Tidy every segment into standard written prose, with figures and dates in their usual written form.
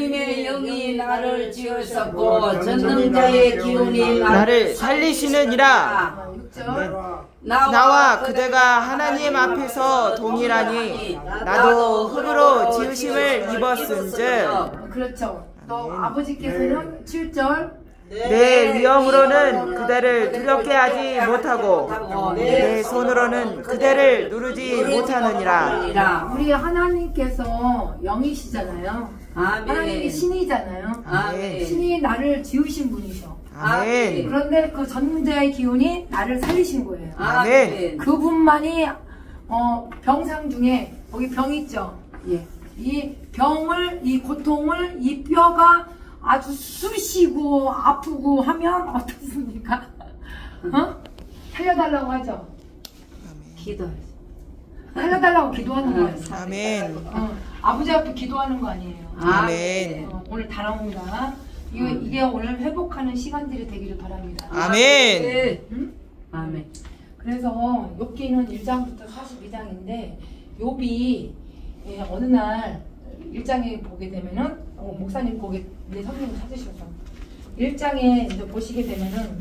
하나님의 영이 나를 지으셨고 전능자의 기운이 나를 살리시느니라. 나와 그대가 하나님 앞에서 동일하니 나도 흙으로 지으심을 입었은즉. 그렇죠. 또 아버지께서는 7절 내 위엄으로는 그대를 두렵게 하지 못하고 내 손으로는 그대를 누르지 못하느니라. 우리 하나님께서 영이시잖아요. 하나님이 신이잖아요. 신이 나를 지으신 분이셔. 아멘. 그런데 그 전능자의 기운이 나를 살리신 거예요. 아멘. 그분만이 병상 중에 거기 병 있죠. 이 병을, 이 고통을, 이 뼈가 아주 쑤시고 아프고 하면 어떻습니까? 살려달라고 하죠. 기도. 살려달라고 기도하는 거예요. 아멘. 아버지 앞에 기도하는 거 아니에요. 아멘. 오늘 다 나옵니다. 이게 오늘 회복하는 시간들이 되기를 바랍니다. 아멘. 아멘. 그래서 욥기는 1장부터 42장인데 욥이 어느 날 1장에 보게 되면은 목사님 거기 내 성경을 찾으셔서 1장에 이제 보시게 되면은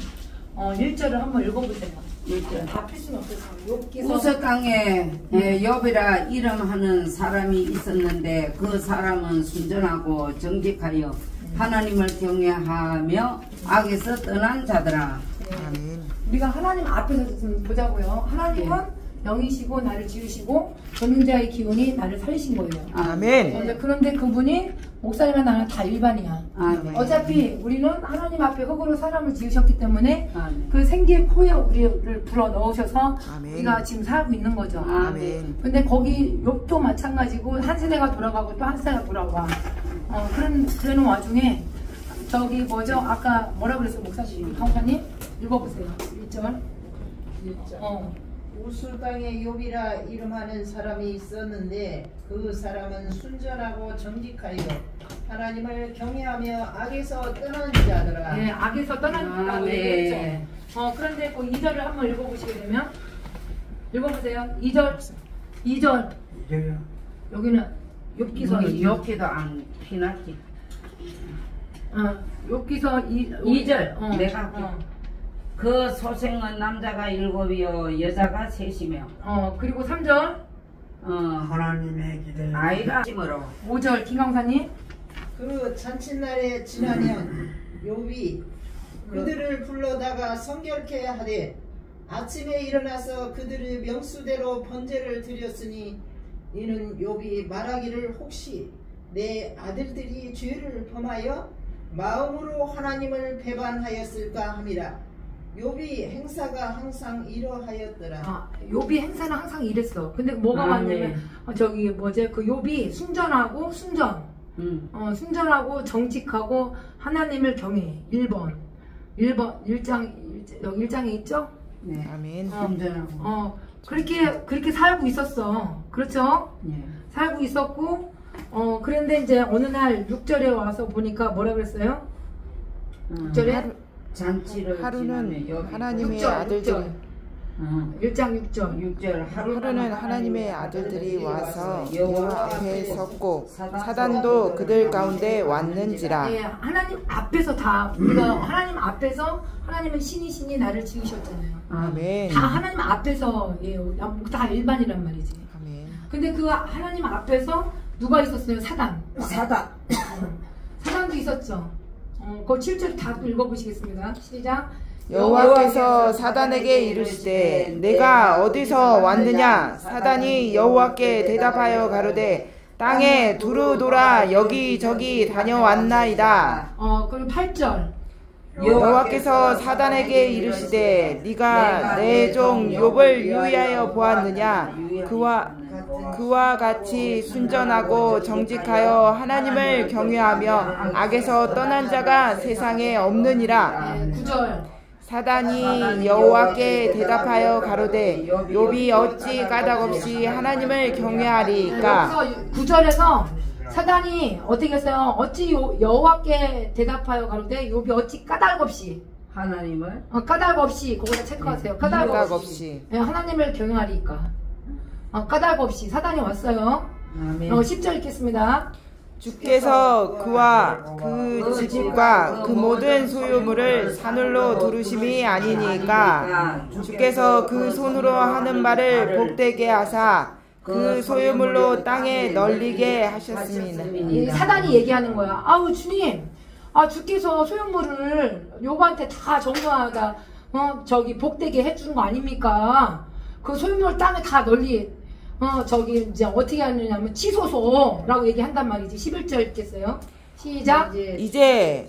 1절을 한번 읽어보세요. 1절 다 필 수는 없어서 우석 강에 욥이라 이름하는 사람이 있었는데 그 사람은 순전하고 정직하여 하나님을 경외하며 악에서 떠난 자더라. 우리가 하나님 앞에서 좀 보자고요. 하나님은 영이시고 나를 지으시고 전능자의 기운이 나를 살리신 거예요. 아멘. 그런데 그분이 목사님과 나는 다 일반이야. 아멘. 어차피 우리는 하나님 앞에 흙으로 사람을 지으셨기 때문에 그 생기의 코에 우리를 불어 넣으셔서 우리가 지금 살고 있는 거죠. 아멘. 근데 거기 욥도 마찬가지고 한 세대가 돌아가고 또 한 세대가 돌아와. 그러는 와중에 저기 뭐죠? 아까 뭐라 그랬어요, 목사님? 강사님 읽어보세요. 1절. 우술강에 욥이라 이름하는 사람이 있었는데 그 사람은 순전하고 정직하여 하나님을 경외하며 악에서 떠난 자더라. 네, 악에서 떠난 자라고 얘기했죠. 그런데 그 2절을 한번 읽어보시게 되면 읽어보세요. 2절. 여기는 욥기서 욥기도 안 피났지. 욥기서 2절. 내가 할게. 그 소생은 남자가 7이요 여자가 3이며. 그리고 3절. 하나님의 기대 아이가 심으로. 5절 김강사님. 그 잔칫날에 지나면 욥이 그들을 불러다가 성결케 하되 아침에 일어나서 그들의 명수대로 번제를 드렸으니 이는 욥이 말하기를 혹시 내 아들들이 죄를 범하여 마음으로 하나님을 배반하였을까 함이라. 욥이 행사가 항상 이러하였더라. 욥이 행사는 항상 이랬어. 근데 뭐가 맞냐면 저기 뭐지 그 욥이 순전하고 순전하고 정직하고 하나님을 경외. 1번 1장에 있죠? 네. 아멘. 순전하고. 그렇게 살고 있었어. 그렇죠? 네. 살고 있었고 그런데 이제 어느 날 6절에 와서 보니까 뭐라 그랬어요? 6절에 잔치를 하루는 하나님의 6절, 아들들이 1장 6절. 하루는 하나님의 아들들이 와서 여호와 앞에 섰고 사단도 그들 가운데 왔는지라. 예, 하나님 앞에서 다 우리가 하나님 앞에서 하나님은 신이 나를 지으셨잖아요. 아멘. 다 하나님 앞에서 다 일반이란 말이지. 아멘. 근데 그 하나님 앞에서 누가 있었어요? 사단도 있었죠. 그 7절 다 읽어보시겠습니다. 시작. 여호와께서 사단에게 이르시되 내가 어디서 왔느냐? 사단이 여호와께 대답하여 가로되 땅에 두루 돌아 여기저기 다녀왔나이다. 그리고 8절. 여호와께서 사단에게 이르시되 네가 내 종 욥을 유의하여 보았느냐? 그와 같이 순전하고 정직하여 하나님을 경외하며 악에서 떠난 자가 세상에 없느니라. 9절. 사단이 여호와께 대답하여 가로되 욥이 어찌 까닭없이 하나님을 경외하리이까. 9절에서 사단이 어떻게 했어요? 어찌 여호와께 대답하여 가로되 욥이 어찌 까닭없이 하나님을 까닭없이 거기다 체크하세요. 까닭없이 하나님을 경외하리이까. 까닭없이 사단이 왔어요. 10절 읽겠습니다. 주께서 그와 그 집과 그 모든 소유물을 산울로 두르심이 아니니까 주께서 그 손으로 하는 말을 복되게 하사 그 소유물로 땅에 널리게 하셨습니다. 사단이 얘기하는 거야. 아우 주님, 주께서 소유물을 요구한테 다 정부하다 저기 복되게 해주는 거 아닙니까? 그 소유물 땅에 다 널리 저기 이제 어떻게 하느냐면 치소서라고 얘기한단 말이지. 11절 읽겠어요. 시작. 이제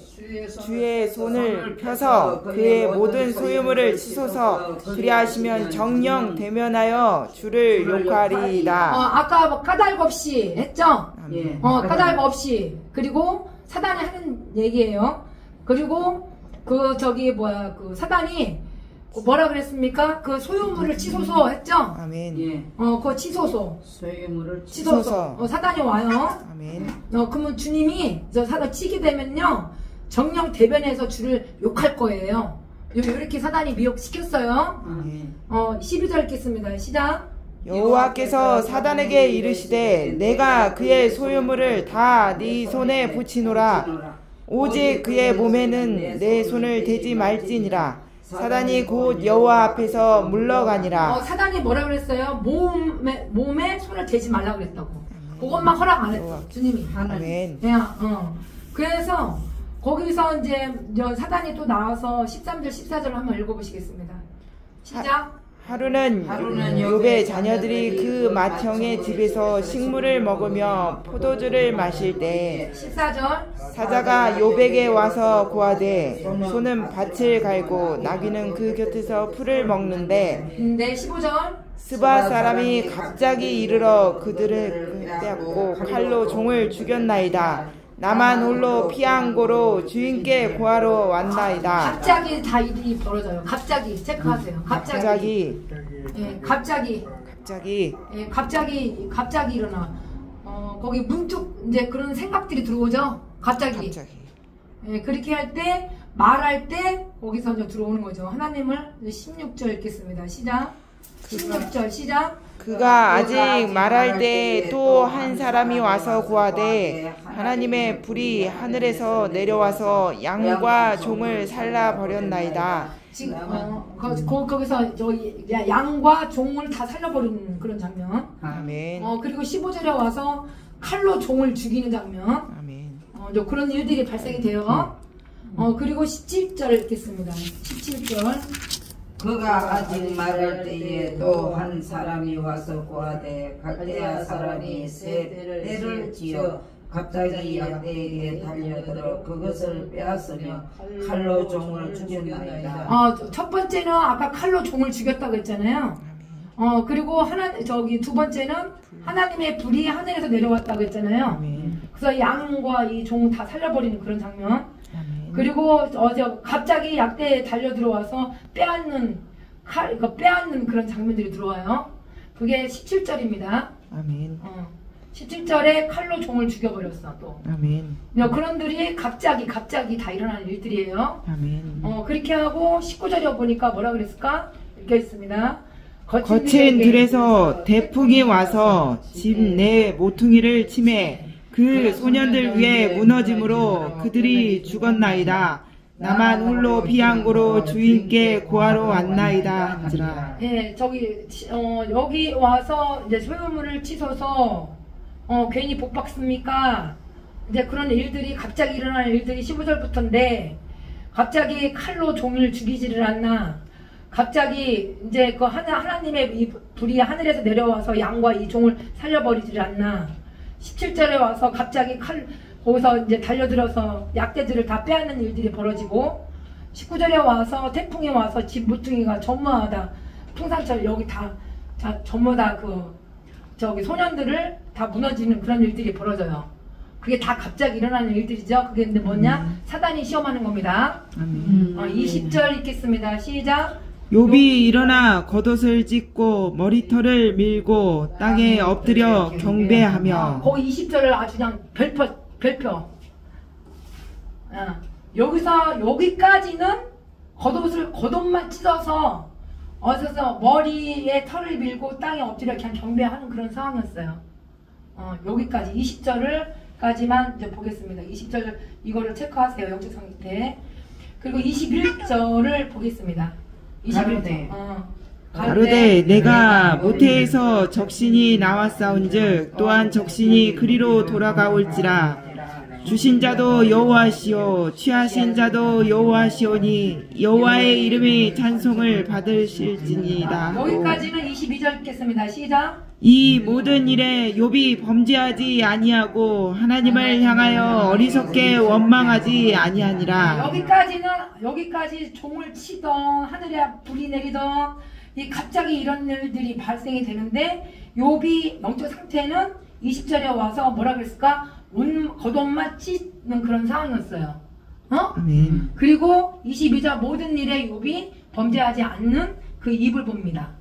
주의 손을 펴서 그의 모든 소유물을 치소서. 그리하시면 정령 대면하여 주를 욕하리이다. 아까 뭐 까닭 없이 했죠? 예. 까닭 없이. 그리고 사단이 하는 얘기예요. 그리고 그 사단이 뭐라 그랬습니까? 그 소유물을 치소서 했죠? 아멘. 예. 그거 치소서. 소유물을 치소서. 사단이 와요. 아멘. 그러면 주님이 저 사단 치게 되면요, 정령 대변해서 주를 욕할 거예요. 이렇게 사단이 미혹시켰어요. 아멘. 12절 읽겠습니다. 시작. 여호와께서 사단에게 이르시되 내가 그의 소유물을 다 네 손에 붙이노라. 오직 그의 몸에는 내 손을 대지 말지니라. 사단이 곧 여호와 앞에서 물러가니라. 사단이 뭐라 그랬어요? 몸에 손을 대지 말라 그랬다고. 그것만 허락 안 했어. 주님이. 아멘. 그래서 거기서 이제 사단이 또 나와서 13절 14절 한번 읽어보시겠습니다. 시작. 하루는 욥의 자녀들이 그 맏형의 집에서 식물을 먹으며 포도주를 마실 때 14절. 사자가 욥에게 와서 고하되 소는 밭을 갈고 나귀는 그 곁에서 풀을 먹는데 네, 15절. 스바 사람이 갑자기 이르러 그들을 빼앗고 칼로 종을 죽였나이다. 나만 홀로 피한 고로 주인께 고하러 왔나이다. 갑자기 다 일이 벌어져요. 갑자기 체크하세요. 갑자기. 예, 갑자기. 예, 갑자기 일어나. 거기 문득 이제 그런 생각들이 들어오죠. 갑자기. 예, 그렇게 할 때 말할 때 거기서 이제 들어오는 거죠. 하나님을 16절 읽겠습니다. 시작. 16절 시작. 그가 아직 말할 때 또 한 사람이 와서 고하되 하나님의 불이 하늘에서 내려와서 양과 종을 살라 버렸나이다. 지금 거기서 저기 양과 종을 다 살려버리는 그런 장면. 아멘. 그리고 15절에 와서 칼로 종을 죽이는 장면. 아멘. 그런 일들이 발생이 돼요. 그리고 17절 읽겠습니다. 17절. 그가 아직 말할 때에 또 한 사람이 와서 고하되 갈대아 사람이 새 떼를 지어 갑자기 약대에게 달려들어 그것을 빼앗으며 칼로 종을 죽였나이다. 첫 번째는 아까 칼로 종을 죽였다고 했잖아요. 그리고 두 번째는 하나님의 불이 하늘에서 내려왔다고 했잖아요. 그래서 양과 이 종 다 살려버리는 그런 장면. 그리고 갑자기 약대에 달려 들어와서 빼앗는 그런 장면들이 들어와요. 그게 17절입니다. 아멘. 17절에 칼로 종을 죽여버렸어 또. 아멘. 그런들이 갑자기 다 일어나는 일들이에요. 아멘. 그렇게 하고 19절에 보니까 뭐라 그랬을까? 읽겠습니다. 거친 들에서 대풍이 와서 집 내 모퉁이를 치매 그 소년들 위에 무너짐으로 그들이 죽었나이다. 나만 홀로 피한 고로 주인께 고하러 왔나이다 한지라. 예, 여기 와서 이제 소유물을 치소서 괜히 복 받습니까? 이제 그런 일들이 갑자기 일어나는 일들이 15절부터인데 갑자기 칼로 종을 죽이지를 않나. 갑자기 이제 그 하나님의 이 불이 하늘에서 내려와서 양과 이 종을 살려버리지를 않나. 17절에 와서 갑자기 거기서 이제 달려들어서 약대들을 다 빼앗는 일들이 벌어지고 19절에 와서 태풍이 와서 집 모퉁이가 전무하다 풍산철 여기 다 전부 다 소년들을 다 무너지는 그런 일들이 벌어져요. 그게 다 갑자기 일어나는 일들이죠. 그게 근데 뭐냐? 사단이 시험하는 겁니다. 20절 읽겠습니다. 시작. 욥이 일어나 겉옷을 찢고 머리털을 밀고 땅에 엎드려 경배하며. 거기 20절을 아주 그냥 별표. 여기서 여기까지는 겉옷만 찢어서 어서서 머리에 털을 밀고 땅에 엎드려 그냥 경배하는 그런 상황이었어요. 여기까지 20절을 20절까지만 이제 보겠습니다. 20절 이거를 체크하세요. 영적 상태. 그리고 21절을 보겠습니다. 21절. 가로되 내가 모태에서 적신이 나왔사온즉 또한 적신이 그리로 돌아가올지라. 주신 자도 여호와시오 취하신 자도 여호와시오니 여호와의 이름이 찬송을 받으실지니이다. 여기까지는 22절 읽겠습니다. 시작. 이 모든 일에 욥이 범죄하지 아니하고 하나님을 향하여 어리석게 원망하지 아니하니라. 여기까지 종을 치던 하늘에 불이 내리던 이 갑자기 이런 일들이 발생이 되는데 욥이 영적 상태는 20절에 와서 뭐라 그랬을까? 겉옷만 찢는 그런 상황이었어요. 아멘. 그리고 22절 모든 일에 욥이 범죄하지 않는 그 입을 봅니다.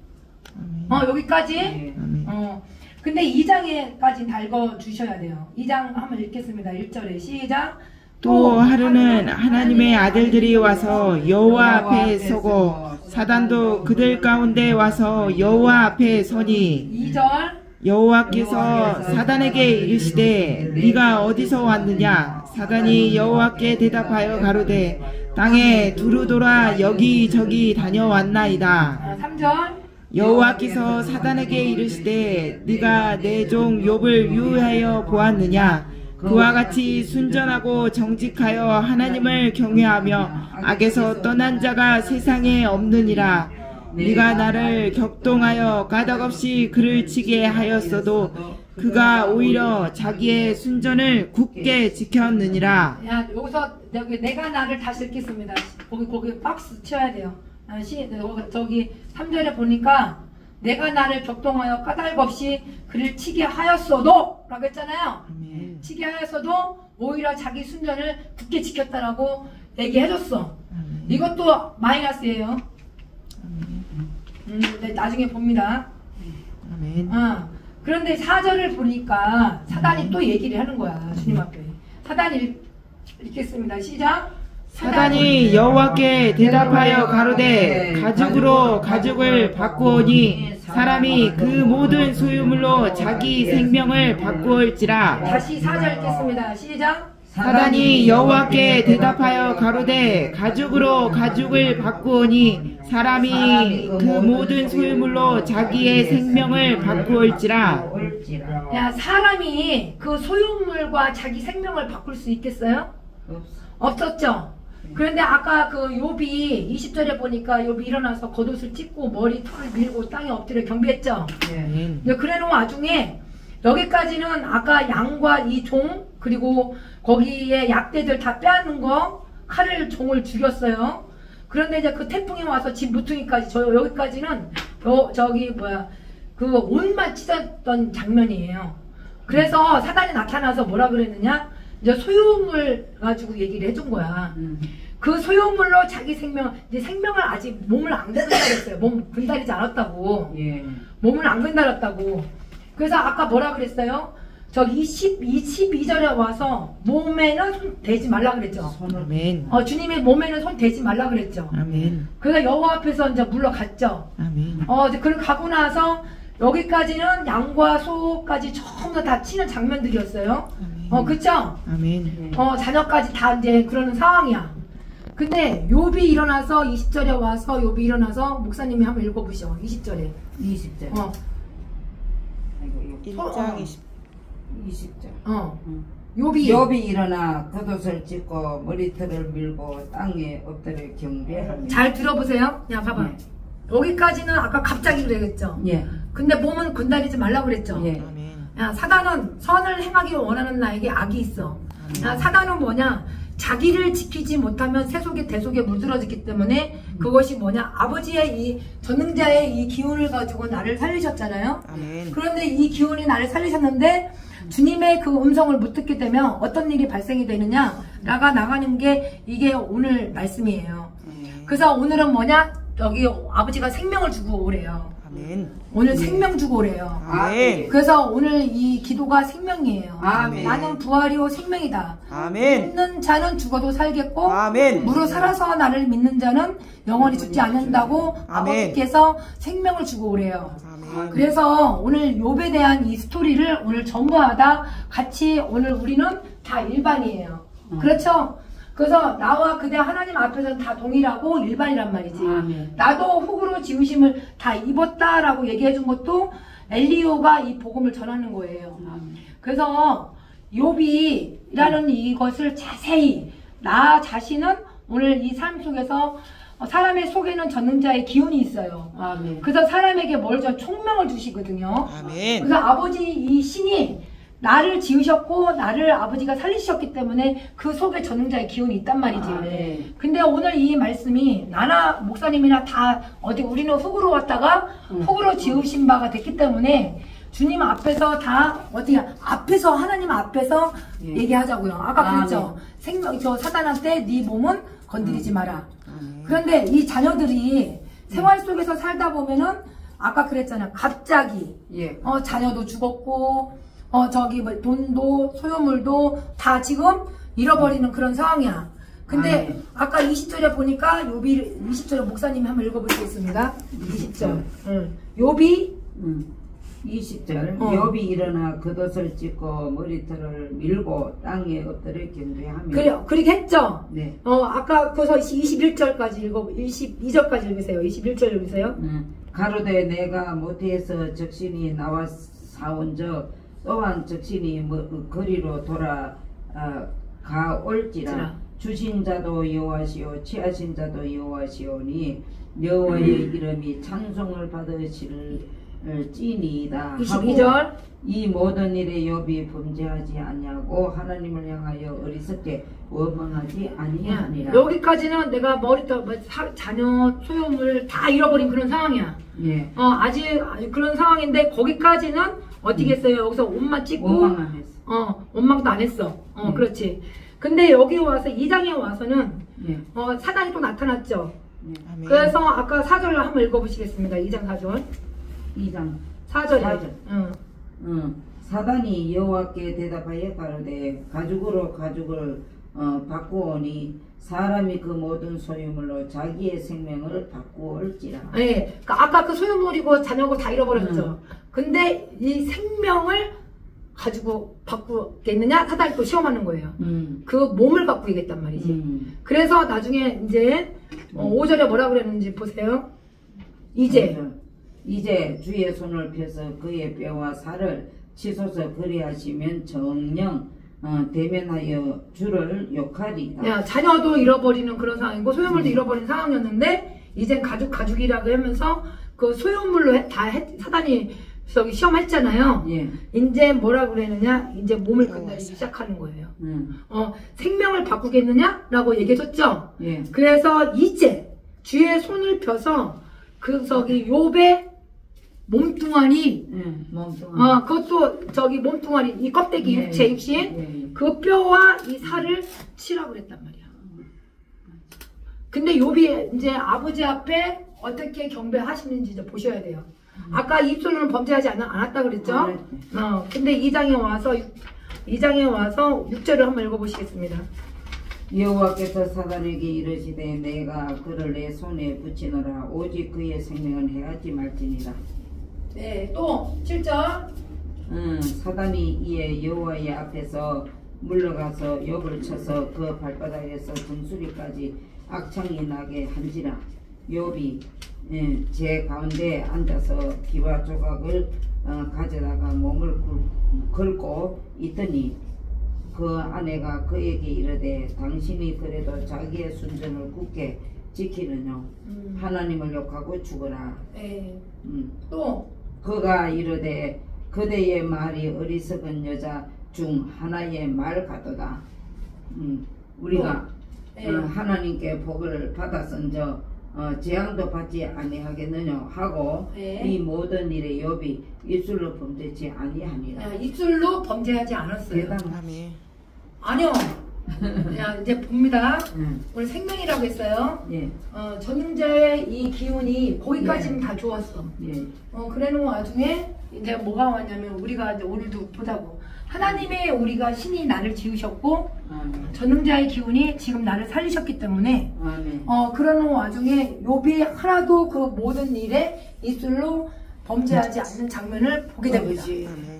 여기까지. 아멘. 근데 2장에까지 달궈 주셔야 돼요. 2장 한번 읽겠습니다. 1절에 시작. 또 하루는 하나님의 아들들이 와서 여호와 앞에 서고 사단도 그들 가운데 와서 여호와 앞에 서니 2절. 여호와께서 사단에게 이르시되 네가 어디서 왔느냐. 사단이 여호와께 대답하여 가로되 땅에 두루 돌아 여기저기 다녀왔나이다. 3절. 여호와께서 사단에게 이르시되 네가 내 종 욥을 유하여 보았느냐. 그와 같이 순전하고 정직하여 하나님을 경외하며 악에서 떠난 자가 세상에 없느니라. 네가 나를 격동하여 까닭없이 그를 치게 하였어도 그가 오히려 자기의 순전을 굳게 지켰느니라. 야, 여기서 내가 나를 다시 읽겠습니다. 거기 박스 쳐야 돼요. 저기 3절에 보니까 내가 나를 격동하여 까닭없이 그를 치게 하였어도 라고 했잖아요. 아멘. 치게 하였어도 오히려 자기 순전을 굳게 지켰다라고 얘기해줬어. 이것도 마이너스예요. 네, 나중에 봅니다. 아멘. 그런데 4절을 보니까 사단이 또 얘기를 하는 거야. 주님 앞에. 사단이 읽겠습니다. 시작. 사단이 여호와께 대답하여 가로되 가죽으로 가죽을 바꾸오니 사람이 그 모든 소유물로 자기 생명을 바꾸올지라. 다시 4절 읽겠습니다. 시작. 사단이 여호와께 대답하여 가로되 가죽으로 가죽을 바꾸오니 사람이 그 모든 소유물로 자기의 생명을 바꾸올지라. 야, 사람이 그 소유물과 자기 생명을 바꿀 수 있겠어요? 없었죠. 그런데 아까 그 욥이 20절에 보니까 욥이 일어나서 겉옷을 찢고 머리 털을 밀고 땅에 엎드려 경배했죠. 그래놓은 와중에 여기까지는 아까 양과 이 종 그리고 거기에 약대들 다 빼앗는 거 칼을 종을 죽였어요. 그런데 이제 그 태풍이 와서 집 무퉁이까지 여기까지는 그 옷만 찢었던 장면이에요. 그래서 사단이 나타나서 뭐라 그랬느냐? 이제 소유물 가지고 얘기를 해준 거야. 그 소유물로 자기 이제 생명을 아직 몸을 안 건드렸어요. 몸 건드리지 않았다고. 몸을 안 건드렸다고. 그래서 아까 뭐라 그랬어요? 저기 22절에 와서 몸에는 손 대지 말라 그랬죠. 아멘. 주님의 몸에는 손 대지 말라 그랬죠. 아멘. 그래서 여호와 앞에서 이제 물러갔죠. 아멘. 그리고 가고 나서 여기까지는 양과 소까지 전부 다 치는 장면들이었어요. 그쵸? 아멘. 자녀까지 다 이제 그러는 상황이야. 근데 욥이 일어나서 20절에 와서 욥이 일어나서 목사님이 한번 읽어보시죠. 20절에. 20절. 1장 20절. 욥이 일어나 겉옷을 찢고 머리털을 밀고 땅에 엎드려 경배하며. 잘 들어보세요. 야, 봐봐. 여기까지는 아까 갑자기 그랬죠. 근데 몸은 건드리지 말라고 그랬죠. 아멘. 야, 사단은 선을 행하기 원하는 나에게 악이 있어. 야, 사단은 뭐냐? 자기를 지키지 못하면 세속에 대속에 물들어지기 때문에 그것이 뭐냐? 아버지의 이 전능자의 이 기운을 가지고 나를 살리셨잖아요. 아멘. 그런데 이 기운이 나를 살리셨는데 주님의 그 음성을 못 듣게 되면 어떤 일이 발생이 되느냐? 나가는 게 이게 오늘 말씀이에요. 그래서 오늘은 뭐냐? 여기 아버지가 생명을 주고 오래요. 아멘. 오늘 생명 주고 오래요. 아멘. 그래서 오늘 이 기도가 생명이에요. 아멘. 나는 부활이요 생명이다. 아멘. 믿는 자는 죽어도 살겠고 아멘. 무릇 살아서 나를 믿는 자는 영원히 죽지 않는다고 아멘. 아버지께서 생명을 주고 오래요. 아멘. 그래서 오늘 욥에 대한 이 스토리를 오늘 전부 다 같이 오늘 우리는 다 일반이에요. 그렇죠? 그래서 나와 그대 하나님 앞에서는 다 동일하고 일반이란 말이지. 나도 흙으로 지으심을 다 입었다라고 얘기해 준 것도 엘리야가 이 복음을 전하는 거예요. 그래서 욥이라는 이것을 자세히 나 자신은 오늘 이 삶 속에서 사람의 속에는 전능자의 기운이 있어요. 그래서 사람에게 뭘 줘? 총명을 주시거든요. 그래서 아버지 이 신이 나를 지으셨고 나를 아버지가 살리셨기 때문에 그 속에 전능자의 기운이 있단 말이지. 근데 오늘 이 말씀이 나나 목사님이나 다 어디 우리는 흙으로 왔다가 흙으로 지으신 바가 됐기 때문에 주님 앞에서 다 어떻게 앞에서 하나님 앞에서 얘기하자고요. 아까 그랬죠. 생명 저 사단한테 네 몸은 건드리지 마라. 그런데 이 자녀들이 생활 속에서 살다 보면은 아까 그랬잖아. 갑자기 자녀도 죽었고 저기 뭐 돈도 소유물도 다 지금 잃어버리는 그런 상황이야. 근데 아까 20절에 보니까 욥이 20절에 목사님이 한번 읽어보시겠습니다. 20절. 욥이 20절 욥이 일어나 겉옷을 찢고 머리털을 밀고 땅에 엎드려 경배하며. 그래요. 그렇게 했죠? 네. 아까 거기서 21절까지 22절까지 읽으세요. 21절 읽으세요. 가로되 내가 모태에서 적신이 나와 사온적 또한 적신이 거리로 돌아가올지라. 주신 자도 여호와시오 취하신 자도 여호와시오니 여호와의 이름이 찬송을 받으실지니이다. 22절 이 모든 일에 욥이 범죄하지 아니하고 하나님을 향하여 어리석게 원망하지 아니하니라. 여기까지는 내가 머리털 자녀 소유물 다 잃어버린 그런 상황이야. 아직 그런 상황인데 거기까지는 어떻게 했어요? 여기서 옷만 찢고 원망 안 했어. 원망도 안 했어. 그렇지. 근데 여기 와서 2장에 와서는 사단이 또 나타났죠. 그래서 아까 4절을 한번 읽어보시겠습니다. 2장 4절. 2장 4절에. 사단이 여호와께 대답하여 가로되 가죽으로 가죽을 바꾸오니 사람이 그 모든 소유물로 자기의 생명을 바꾸올지라. 그러니까 아까 그 소유물이고 자녀고 다 잃어버렸죠. 근데 이 생명을 가지고 바꾸겠느냐? 사단이 또 시험하는 거예요. 그 몸을 바꾸겠단 말이지. 그래서 나중에 이제 5절에 뭐라 그랬는지 보세요. 이제 주의 손을 펴서 그의 뼈와 살을 치소서 그리하시면 정령 대면하여 주를 욕하리다. 자녀도 잃어버리는 그런 상황이고 소유물도 잃어버린 상황이었는데 이젠 가죽이라고 하면서 그 소유물로 사단이 저기 시험했잖아요. 이제 뭐라 그랬느냐? 이제 몸을 건드리기 시작하는 거예요. 생명을 바꾸겠느냐라고 얘기해줬죠. 그래서 이제 주의 손을 펴서 그 저기 욥의 몸뚱아리, 그것도 저기 몸뚱아리, 이 껍데기 육체 입신 그 뼈와 이 살을 치라고 그랬단 말이야. 근데 욥이 이제 아버지 앞에 어떻게 경배하시는지 이제 보셔야 돼요. 아까 입술로는 범죄하지 않았다 그랬죠? 근데 2장에 와서 6절을 한번 읽어보시겠습니다. 여호와께서 사단에게 이르시되 내가 그를 내 손에 붙이노라 오직 그의 생명은 해하지 말지니라. 또 7절. 사단이 이에 여호와의 앞에서 물러가서 욥을 쳐서 그 발바닥에서 등수리까지 악창이 나게 한지라. 욥이 제 가운데 앉아서 기와 조각을 가져다가 몸을 긁고 있더니 그 아내가 그에게 이르되 당신이 그래도 자기의 순전을 굳게 지키느냐 하나님을 욕하고 죽어라. 또 그가 이르되 그대의 말이 어리석은 여자 중 하나의 말 같도다. 우리가 하나님께 복을 받았은저 재앙도 받지 아니하겠느냐 하고 이 모든 일에 욥이 입술로 범죄치 아니하니라. 입술로 범죄하지 않았어요. 대단하네. 아니요. 이제 봅니다. 오늘 생명이라고 했어요. 전능자의 이 기운이 거기까지는 다 좋았어. 그래놓은 와중에 이제 뭐가 왔냐면 우리가 이제 오늘도 보자고. 하나님의 우리가 신이 나를 지으셨고 전능자의 기운이 지금 나를 살리셨기 때문에 그러는 와중에 욥이 하나도 그 모든 일에 입술로 범죄하지 않는 장면을 보게 됩니다.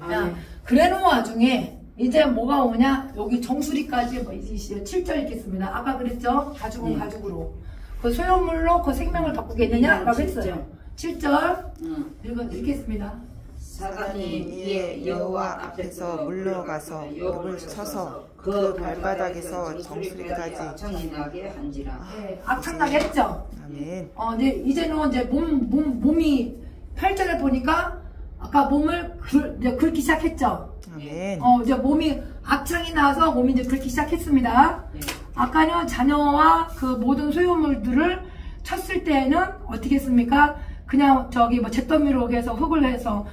아멘. 그래놓은 와중에 이제 뭐가 오냐? 여기 정수리까지 뭐 이제 7절 읽겠습니다. 아까 그랬죠? 가죽은 가죽으로 그 소유물로 그 생명을 바꾸겠느냐? 라고 했어요. 7절 읽겠습니다. 사단이 이에 여호와 앞에서 물러가서 욥을 쳐서 그 발바닥에서 정수리까지 악창이 나게 한지라. 네, 악창나게 했죠. 아멘. 이제는 이제 몸이 8절에 보니까 아까 몸을 긁기 시작했죠. 아멘. 이제 몸이 악창이 나서 몸이 이제 긁기 시작했습니다. 아까는 자녀와 그 모든 소유물들을 쳤을 때에는 어떻게 했습니까? 그냥 저기 뭐 잿더미로 해서 흙을 해서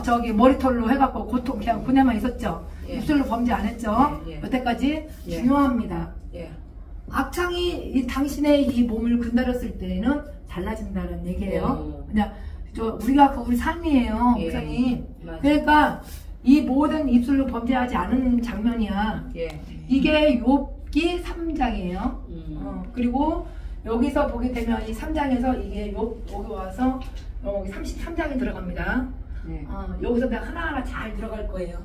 저기 머리털로 해갖고 고통 그냥 그네만 있었죠. 입술로 범죄 안 했죠. 여태까지 중요합니다. 악창이 당신의 이 몸을 근달았을 때는 달라진다는 얘기예요. 그냥 우리가 우리 삶이에요, 목사님. 그러니까 이 모든 입술로 범죄하지 않은 장면이야. 이게 욥기 3장이에요. 그리고 여기서 보게 되면 이 3장에서 이게 여기 와서 여기 33장에 들어갑니다. 여기서 내가 하나하나 잘 들어갈 거예요.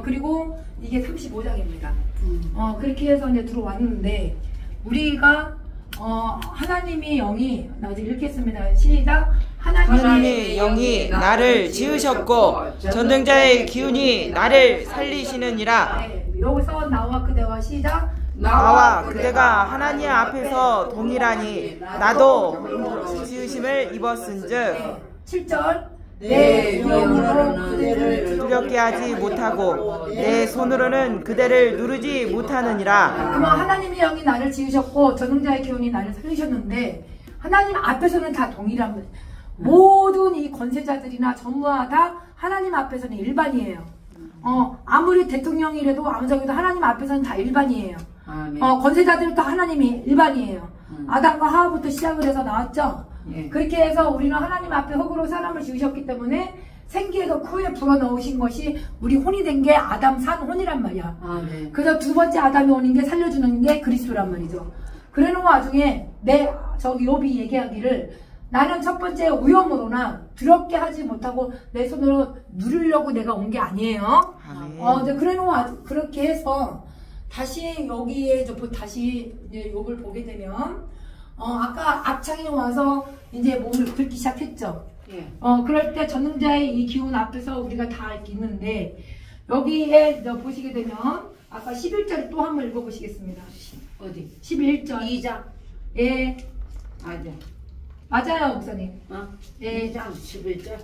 그리고 이게 35장입니다. 그렇게 해서 이제 들어왔는데 우리가 하나님의 영이 나 이제 읽겠습니다. 시작. 하나님의 영이 나를 지으셨고 전능자의 기운이 나를 살리시느니라. 여기서 나와 그대와 시작. 나와 그대가 하나님 앞에서 동일하니 나도 지으심을 입었은즉. 7절. 내 영으로는 그대를 두렵게 하지 못하고 내 손으로는 그대를 누르지 못하느니라. 그러면 하나님의 영이 나를 지으셨고 전능자의 기운이 나를 살리셨는데 하나님 앞에서는 다 동일한 거예요. 모든 이 권세자들이나 전무하다 하나님 앞에서는 일반이에요. 아무리 대통령이라도 아무정도 하나님 앞에서는 다 일반이에요. 권세자들도 하나님이 일반이에요. 아담과 하와부터 시작을 해서 나왔죠. 그렇게 해서 우리는 하나님 앞에 흙으로 사람을 지으셨기 때문에 생기에서 쿠에 불어넣으신 것이 우리 혼이 된 게 아담 산 혼이란 말이야. 그래서 두 번째 아담이 오는 게 살려주는 게 그리스도란 말이죠. 그러는 와중에 저기 욥이 얘기하기를 나는 첫 번째 위험으로나 두렵게 하지 못하고 내 손으로 누르려고 내가 온 게 아니에요. 그러는 그렇게 해서 다시 여기에 다시 이제 욥을 보게 되면 아까 악창이 와서 이제 몸을 긁기 시작했죠. 그럴 때 전능자의 이 기운 앞에서 우리가 다 있는데 여기에 보시게 되면 아까 11절 또 한번 읽어보시겠습니다. 어디? 11절 2장. 맞아요, 목사님. 2장 11절.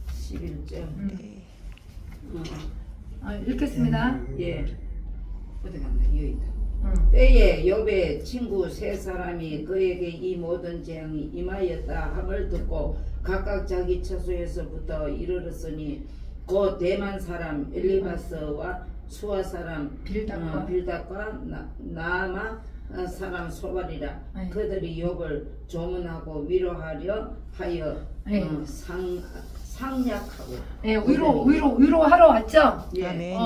11절. 읽겠습니다. 어디 갔나? 여기 있다. 때에 욥의 친구 세 사람이 그에게 이 모든 재앙이 임하였다 함을 듣고 각각 자기 처소에서부터 이르렀으니 곧 대만 사람 엘리바스와 수아 사람 빌닷과 나아마 사람 소발이라. 그들이 욥을 조문하고 위로하려 하여 상략하고 위로하러 왔죠. 아멘.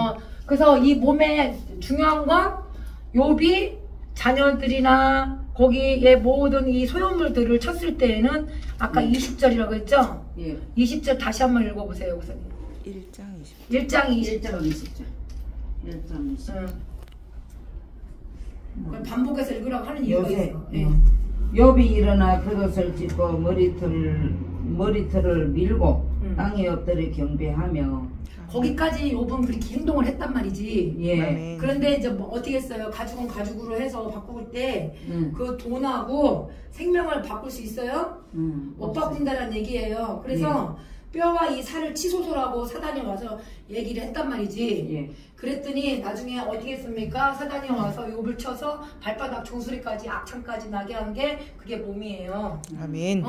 그래서 이 몸에 중요한 건 욥이 자녀들이나 거기에 모든 이 소유물들을 쳤을 때에는 아까 20절이라고 했죠? 20절 다시 한번 읽어보세요, 목사님. 1장 20절. 반복해서 읽으라고 하는 이유가 있어요. 욥이 일어나 겉옷을 찢고 머리털을 밀고 땅에 엎드려 경배하며. 거기까지 욥은 그렇게 행동을 했단 말이지. 그런데 이제 뭐 어떻게 했어요? 가죽은 가죽으로 해서 바꿀 때 그 돈하고 생명을 바꿀 수 있어요? 못 바꾼다는 얘기예요. 그래서 뼈와 이 살을 치소서라고 사단이 와서 얘기를 했단 말이지. 그랬더니 나중에 어떻게 했습니까? 사단이 와서 욥을 쳐서 발바닥 종소리까지 악창까지 나게 한 게 그게 몸이에요. 아멘.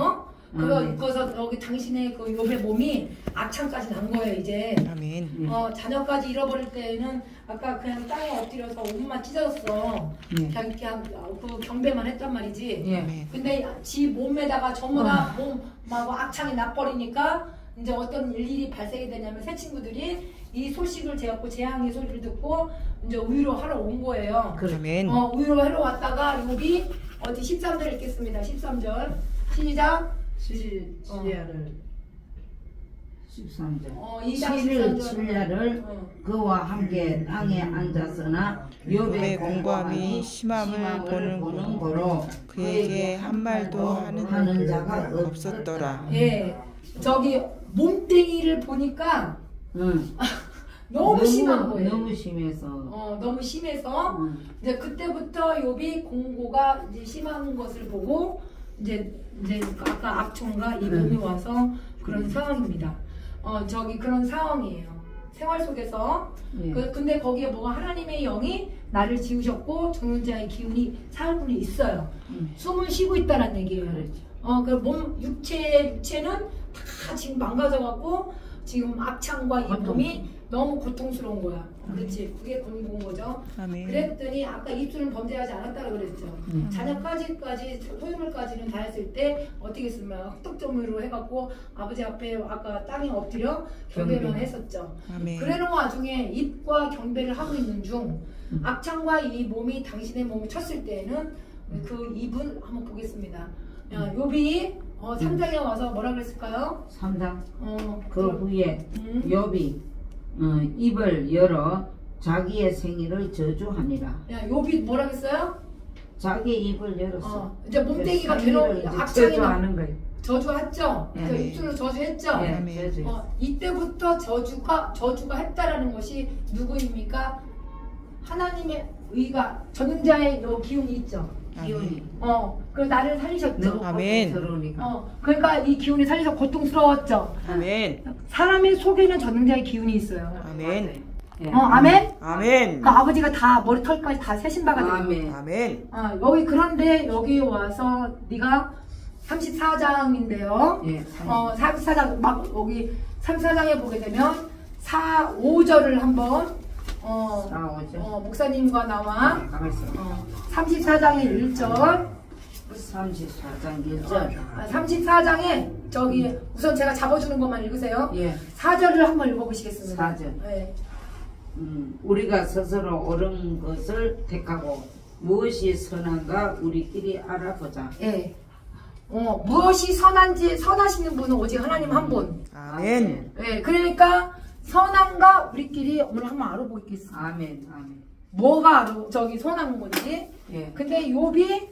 그래서 여기 당신의 그 욥의 몸이 악창까지 난 거예요, 이제. 아멘. 자녀까지 잃어버릴 때는 아까 그냥 땅에 엎드려서 옷만 찢어졌어. 그냥 그 경배만 했단 말이지. 근데 지 몸에다가 전부 다 몸하고 악창이 나버리니까 이제 어떤 일이 발생이 되냐면 새 친구들이 이 소식을 제갖고 재앙의 소리를 듣고 이제 위로하러 온 거예요. 아멘. 위로하러 왔다가 욥이 어디 13절 읽겠습니다. 13절 시작. 지리야를 13절. 2장 7일 13절. 칠야를 그와 함께 땅에 앉았으나 욥의 공고함이 심함을 보는 거로 그에게 한 말도 하는 자가 없었더라. 예, 저기 몸뚱이를 보니까 응. 너무 심한 거예요. 너무 심해서. 너무 심해서 응. 이제 그때부터 욥이 공고가 이제 심한 것을 보고 이제 아까 악청과 이 몸이 와서 그런 상황입니다. 저기 그런 상황이에요. 생활 속에서. 예. 근데 거기에 뭐가 하나님의 영이 나를 지으셨고 정죄자의 기운이 사흘분이 있어요. 숨을 쉬고 있다는 얘기예요. 그렇죠. 그 몸 육체는 다 지금 망가져갖고 지금 악창과 이 몸이 너무 고통스러운 거야. 그렇지? 그게 공고인 거죠. 아멘. 그랬더니 아까 입술은 범죄하지 않았다고 그랬죠. 자녀까지 소유물까지는 다 했을 때 어떻게 했으면 흑독점으로 해갖고 아버지 앞에 아까 땅에 엎드려 경배만 했었죠. 아멘. 그러는 와중에 입과 경배를 하고 있는 중 악창과 이 몸이 당신의 몸을 쳤을 때에는 그 입은 한번 보겠습니다. 욥이 3장에 와서 뭐라 그랬을까요? 3장. 그 후에 욥이 입을 열어 자기의 생일을 저주하니라. 욥이 뭐라 그랬어요? 자기 입을 열었어. 이제 몸뚱이가 생일을 괴로워 이제 악창이 저주하는 거예요. 저주했죠? 예. 그 입술로 저주했죠? 예, 아멘. 저주. 이때부터 저주가 했다라는 것이 누구입니까? 하나님의 의가 전능자의 요 기운이 있죠. 기운이. 그 나를 살리셨죠. 아멘. 고통스러우니까. 그러니까 이 기운이 살리셔 고통스러웠죠. 아멘. 사람의 속에는 전능자의 기운이 있어요. 아멘. 예. 아멘. 아멘. 그 아버지가 다 머리털까지 다 세신 바가 돼요. 아멘. 아멘. 여기 그런데 여기 와서 네가 34장인데요. 예. 34장 막 여기 34장에 보게 되면 4, 5절을 한번 나오죠. 목사님과 나와 가만 있어. 34장의 1절 34장 1절. 34장에 저기 우선 제가 잡아주는 것만 읽으세요. 예. 4절을 한번 읽어보시겠습니다. 4절. 네. 우리가 스스로 옳은 것을 택하고 무엇이 선한가 우리끼리 알아보자. 예. 무엇이 선한지 선하시는 분은 오직 하나님 한 분. 아멘. 예. 그러니까 선한가 우리끼리 오늘 한번 알아보겠습니다. 아멘. 아멘. 뭐가 저기 선한 건지. 예. 근데 욥이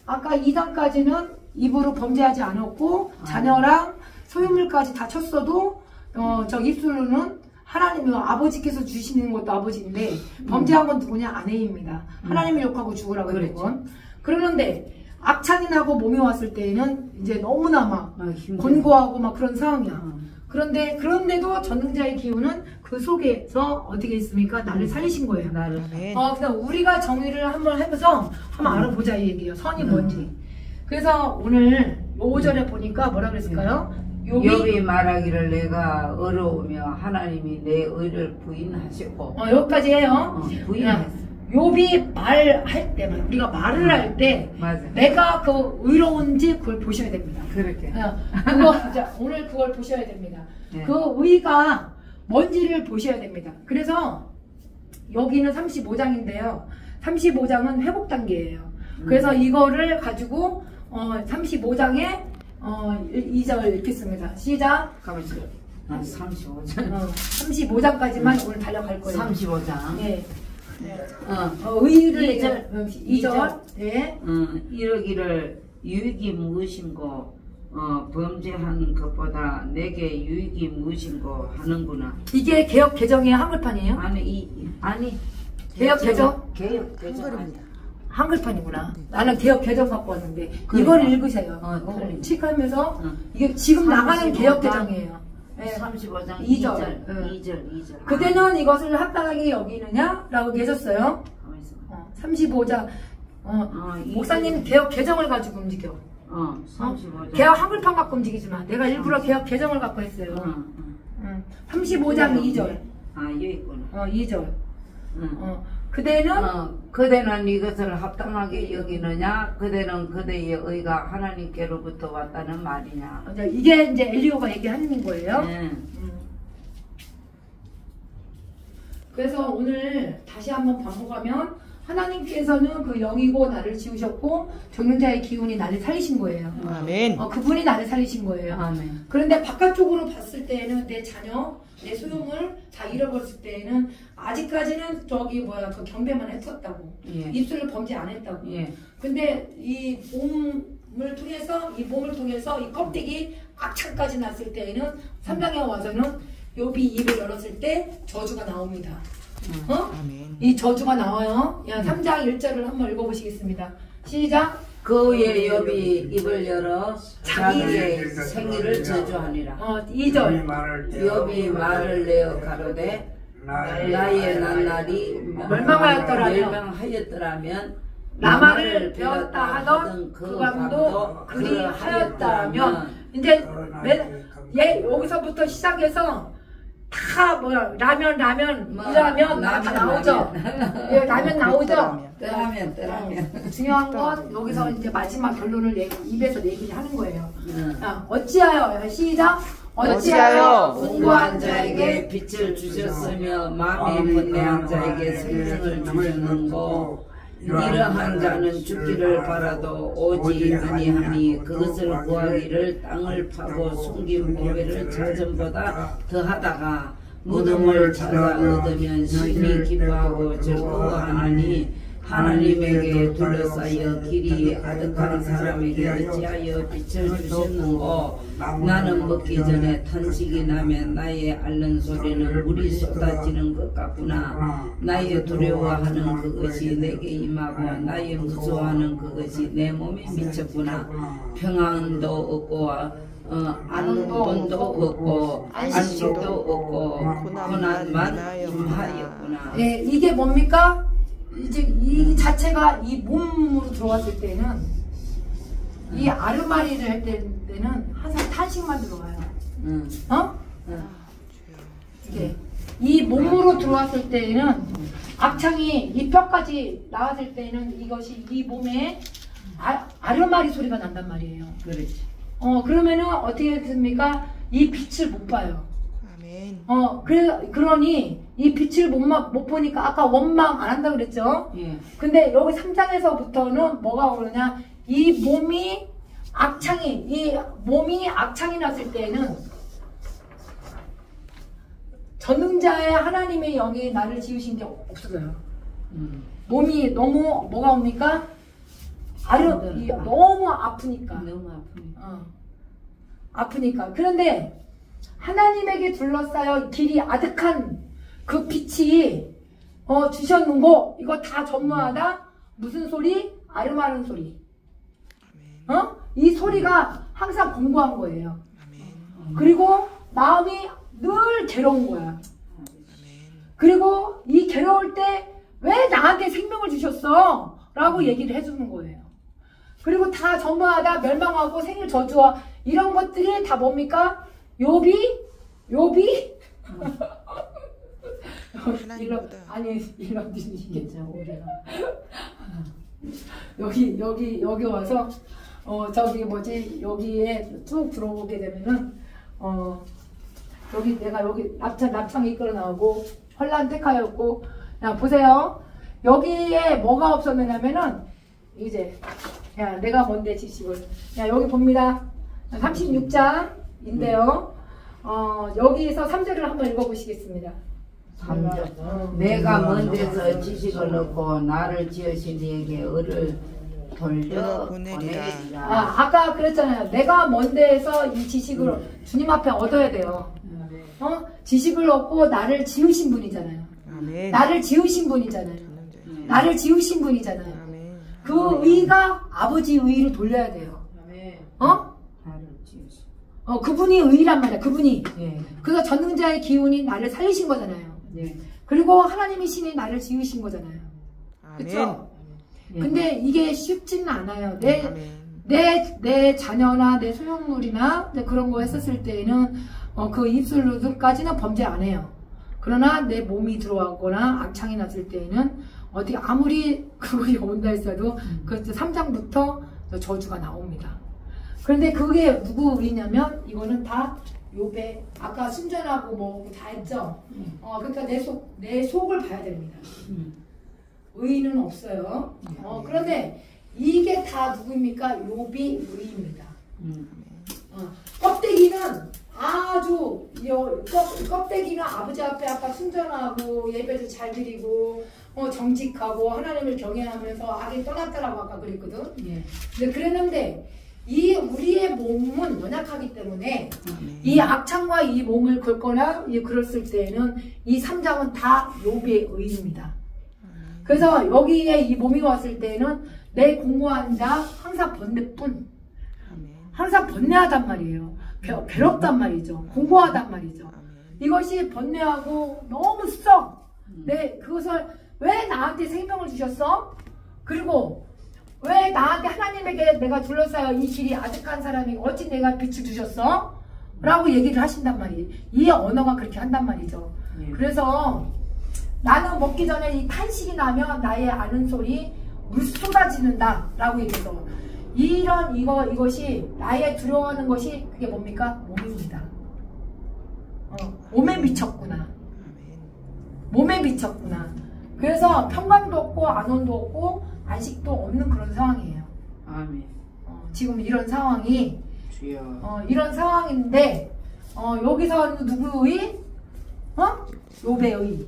아까 2장까지는 입으로 범죄하지 않았고 자녀랑 소유물까지 다 쳤어도 저 입술로는 하나님 아버지께서 주시는 것도 아버지인데 범죄한 건 누구냐? 아내입니다. 하나님을 욕하고 죽으라고 했던 건. 그러는데 악창이 나고 몸이 왔을 때에는 이제 너무나 막 곤고하고 막 그런 상황이야. 그런데도 전능자의 기운은 그 속에서 어떻게 있습니까? 나를 살리신 거예요. 나를. 아멘. 그래서 우리가 정의를 한번 해서 한번 알아보자 이 얘기예요. 선이 뭔지. 그래서 오늘 5절에 보니까 뭐라 그랬을까요? 욥이 말하기를 내가 어려우며 하나님이 내 의를 부인하시고. 여기까지 해요. 부인했어. 욥이 말할 때, 우리가 말을 할 때 맞아. 내가 그 의로운지 그걸 보셔야 됩니다. 그렇게. 오늘 그걸 보셔야 됩니다. 네. 그 의가 뭔지를 보셔야 됩니다. 그래서 여기는 35장인데요. 35장은 회복 단계예요. 그래서 이거를 가지고 35장에 2절 읽겠습니다. 시작. 가만 있어. 35장. 35장까지만 오늘 달려갈 거예요. 35장. 네. 의를 2절. 네. 이러기를 유익이 무엇인고 범죄한 것보다 내게 유익이 무엇인고 하는구나. 이게 개혁 개정의 한글판이에요? 아니 개혁 개정? 개혁 개정. 한글판이구나. 나는 개혁 개정 갖고 왔는데 그러니까. 이걸 읽으세요. 틀리네. 칙하면서 이게 지금 나가는 35장. 개혁 개정이에요. 네. 35장 2절. 2절. 그대는 이것을 합당하게 여기느냐? 라고 계셨어요. 35장. 목사님 개혁 개정을 가지고 움직여. 35장. 개혁 한글판 갖고 움직이지 마. 내가 일부러 개혁 개정을 갖고 했어요. 35장 2절. 여기 있구나. 2절. 그대는 그대는 이것을 합당하게 여기느냐? 그대는 그대의 의가 하나님께로부터 왔다는 말이냐? 이게 이제 엘리오가 얘기하는 거예요. 네. 그래서 오늘 다시 한번 반복하면 하나님께서는 그 영이고 나를 지으셨고 정령자의 기운이 나를 살리신 거예요. 아멘. 그분이 나를 살리신 거예요. 아멘. 그런데 바깥쪽으로 봤을 때에는 내 자녀, 내 소유물 다 잃어버렸을 때에는 아직까지는 그 경배만 했었다고. 예. 입술을 범죄 안 했다고. 예. 근데 이 몸을 통해서 이 껍데기 악창까지 났을 때에는 3장에 와서는 욥이 입을 열었을 때 저주가 나옵니다. 아멘. 이 저주가 나와요. 3장 1절을 한번 읽어보시겠습니다. 시작. 그 후에 욥이 입을 열어 자기의 생일을 저주하니라. 2절. 욥이 말을 내어 가로되 나의 낱날이 멸망하였더라면 라마를 배웠다 하던 그 밤도 그리하였다면. 이제 여기서부터 시작해서 다 라면 다 나오죠. 예, 라면 나오죠. 떠라면. 중요한 건 여기서 이제 마지막 결론을 입에서 얘기를 하는 거예요. 어찌하여 시작. 어찌하여 공고한 자에게 빛을 주셨으며 마음이 분내한 자에게 생명을 주셨는고 이러한 자는 죽기를 바라도 오지 아니하니 그것을 구하기를 땅을 파고 숨긴 보배를 찾음보다 더하다가 무덤을 찾아 얻으면 심히 기뻐하고 즐거워하나니 하나님에게 둘러싸여 길이 아득한 사람에게 어찌하여 빛을 주셨는고 나는 먹기 전에 탄식이 나면 나의 앓는 소리는 물이 쏟아지는 것 같구나. 나의 두려워하는 그것이 내게 임하고 나의 무서워하는 그것이 내 몸에 미쳤구나. 평안도 없고 안돈도 없고 안식도 없고 고난만 임하였구나. 네, 이게 뭡니까? 이제 이 자체가 이 몸으로 들어왔을 때는 이 아르마리를 할 때는 항상 탄식만 들어와요. 이게 이 몸으로 들어왔을 때는 악창이 이 뼈까지 나왔을 때는 이것이 이 몸에 아르마리 소리가 난단 말이에요. 그렇지. 그러면은 어떻게 됐습니까? 이 빛을 못 봐요. 아멘. 그러니 이 빛을 못 보니까 아까 원망 안 한다 그랬죠? 예. 근데 여기 3장에서부터는 뭐가 오르냐? 이 몸이 악창이 났을 때는 전능자의 하나님의 영이 나를 지으신 게 없어져요. 몸이 너무 뭐가 옵니까? 너무 아프니까. 아프니까. 그런데 하나님에게 둘러싸여 길이 아득한 그 빛이 주셨는고 이거 다 전무하다 무슨 소리? 아르마른 소리. 이 소리가 항상 공고한 거예요. 그리고 마음이 늘 괴로운 거야. 그리고 이 괴로울 때 왜 나한테 생명을 주셨어? 라고 얘기를 해주는 거예요. 그리고 다 전무하다 멸망하고 생일 저주와 이런 것들이 다 뭡니까? 욥이 일러드리시겠죠 우리가. 여기 와서 여기에 쭉 들어오게 되면은 내가 납창이 이끌어 나오고 환란 택하였고. 야 보세요. 여기에 뭐가 없었느냐면은 이제 내가 뭔데 지식을 여기 봅니다. 36장인데요. 여기서 3절을 한번 읽어보시겠습니다. 3절. 내가 먼 데서 지식을 얻고 나를 지으신 이에게 을을 돌려 보내리라. 아까 그랬잖아요. 내가 먼 데에서 이 지식을 주님 앞에 얻어야 돼요. 지식을 얻고 나를 지으신 분이잖아요. 아멘. 나를 지으신 분이잖아요. 나를 지으신 분이잖아요. 아멘. 그 의가 아버지 의를 돌려야 돼요. 그분이 의란 말이야. 그분이. 예. 그래서 전능자의 기운이 나를 살리신 거잖아요. 예. 그리고 하나님이 신이 나를 지으신 거잖아요. 아멘. 그렇죠? 예. 근데 이게 쉽지는 않아요. 아멘. 내 자녀나 내 소유물이나 그런 거 했었을 때에는 그 입술로까지는 범죄 안 해요. 그러나 내 몸이 들어왔거나 악창이 났을 때에는 어디 아무리 그것이 온다 했어도 그 3장부터 저주가 나옵니다. 그런데 그게 누구 의냐면 이거는 다 욥의 아까 순전하고 뭐 다 했죠. 그러니까 내 속을 봐야 됩니다. 의인은 없어요. 그런데 이게 다 누구입니까? 욥이 의입니다. 껍데기는 아주 껍데기는 아버지 앞에 아까 순전하고 예배도 잘 드리고 정직하고 하나님을 경외하면서 악이 떠났다라고 아까 그랬거든. 예. 근데 그랬는데 이 우리의 몸은 연약하기 때문에 이 악창과 이 몸을 긁거나 그랬을 때에는 이 3장은 다 욥의 의입니다. 그래서 여기에 이 몸이 왔을 때는 내 공고한 자 항상 번뇌뿐, 항상 번뇌하단 말이에요. 괴롭단 말이죠. 공고하단 말이죠. 이것이 번뇌하고 너무 그것을 왜 나한테 생명을 주셨어? 그리고 왜 나한테 하나님에게 내가 둘러싸여 이 길이 아득한 사람이 어찌 내가 빛을 주셨어? 라고 얘기를 하신단 말이에요. 이 언어가 그렇게 한단 말이죠. 그래서 나는 먹기 전에 이 탄식이 나면 나의 아는 소리 물 쏟아지는다 라고 얘기해서 이것이 나의 두려워하는 것이 그게 뭡니까? 몸입니다. 몸에 미쳤구나. 몸에 미쳤구나. 그래서 평강도 없고 안온도 없고 안식도 없는 그런 상황이에요. 아멘. 지금 이런 상황이 주여. 이런 상황인데 여기서 누구의? 욥의 의.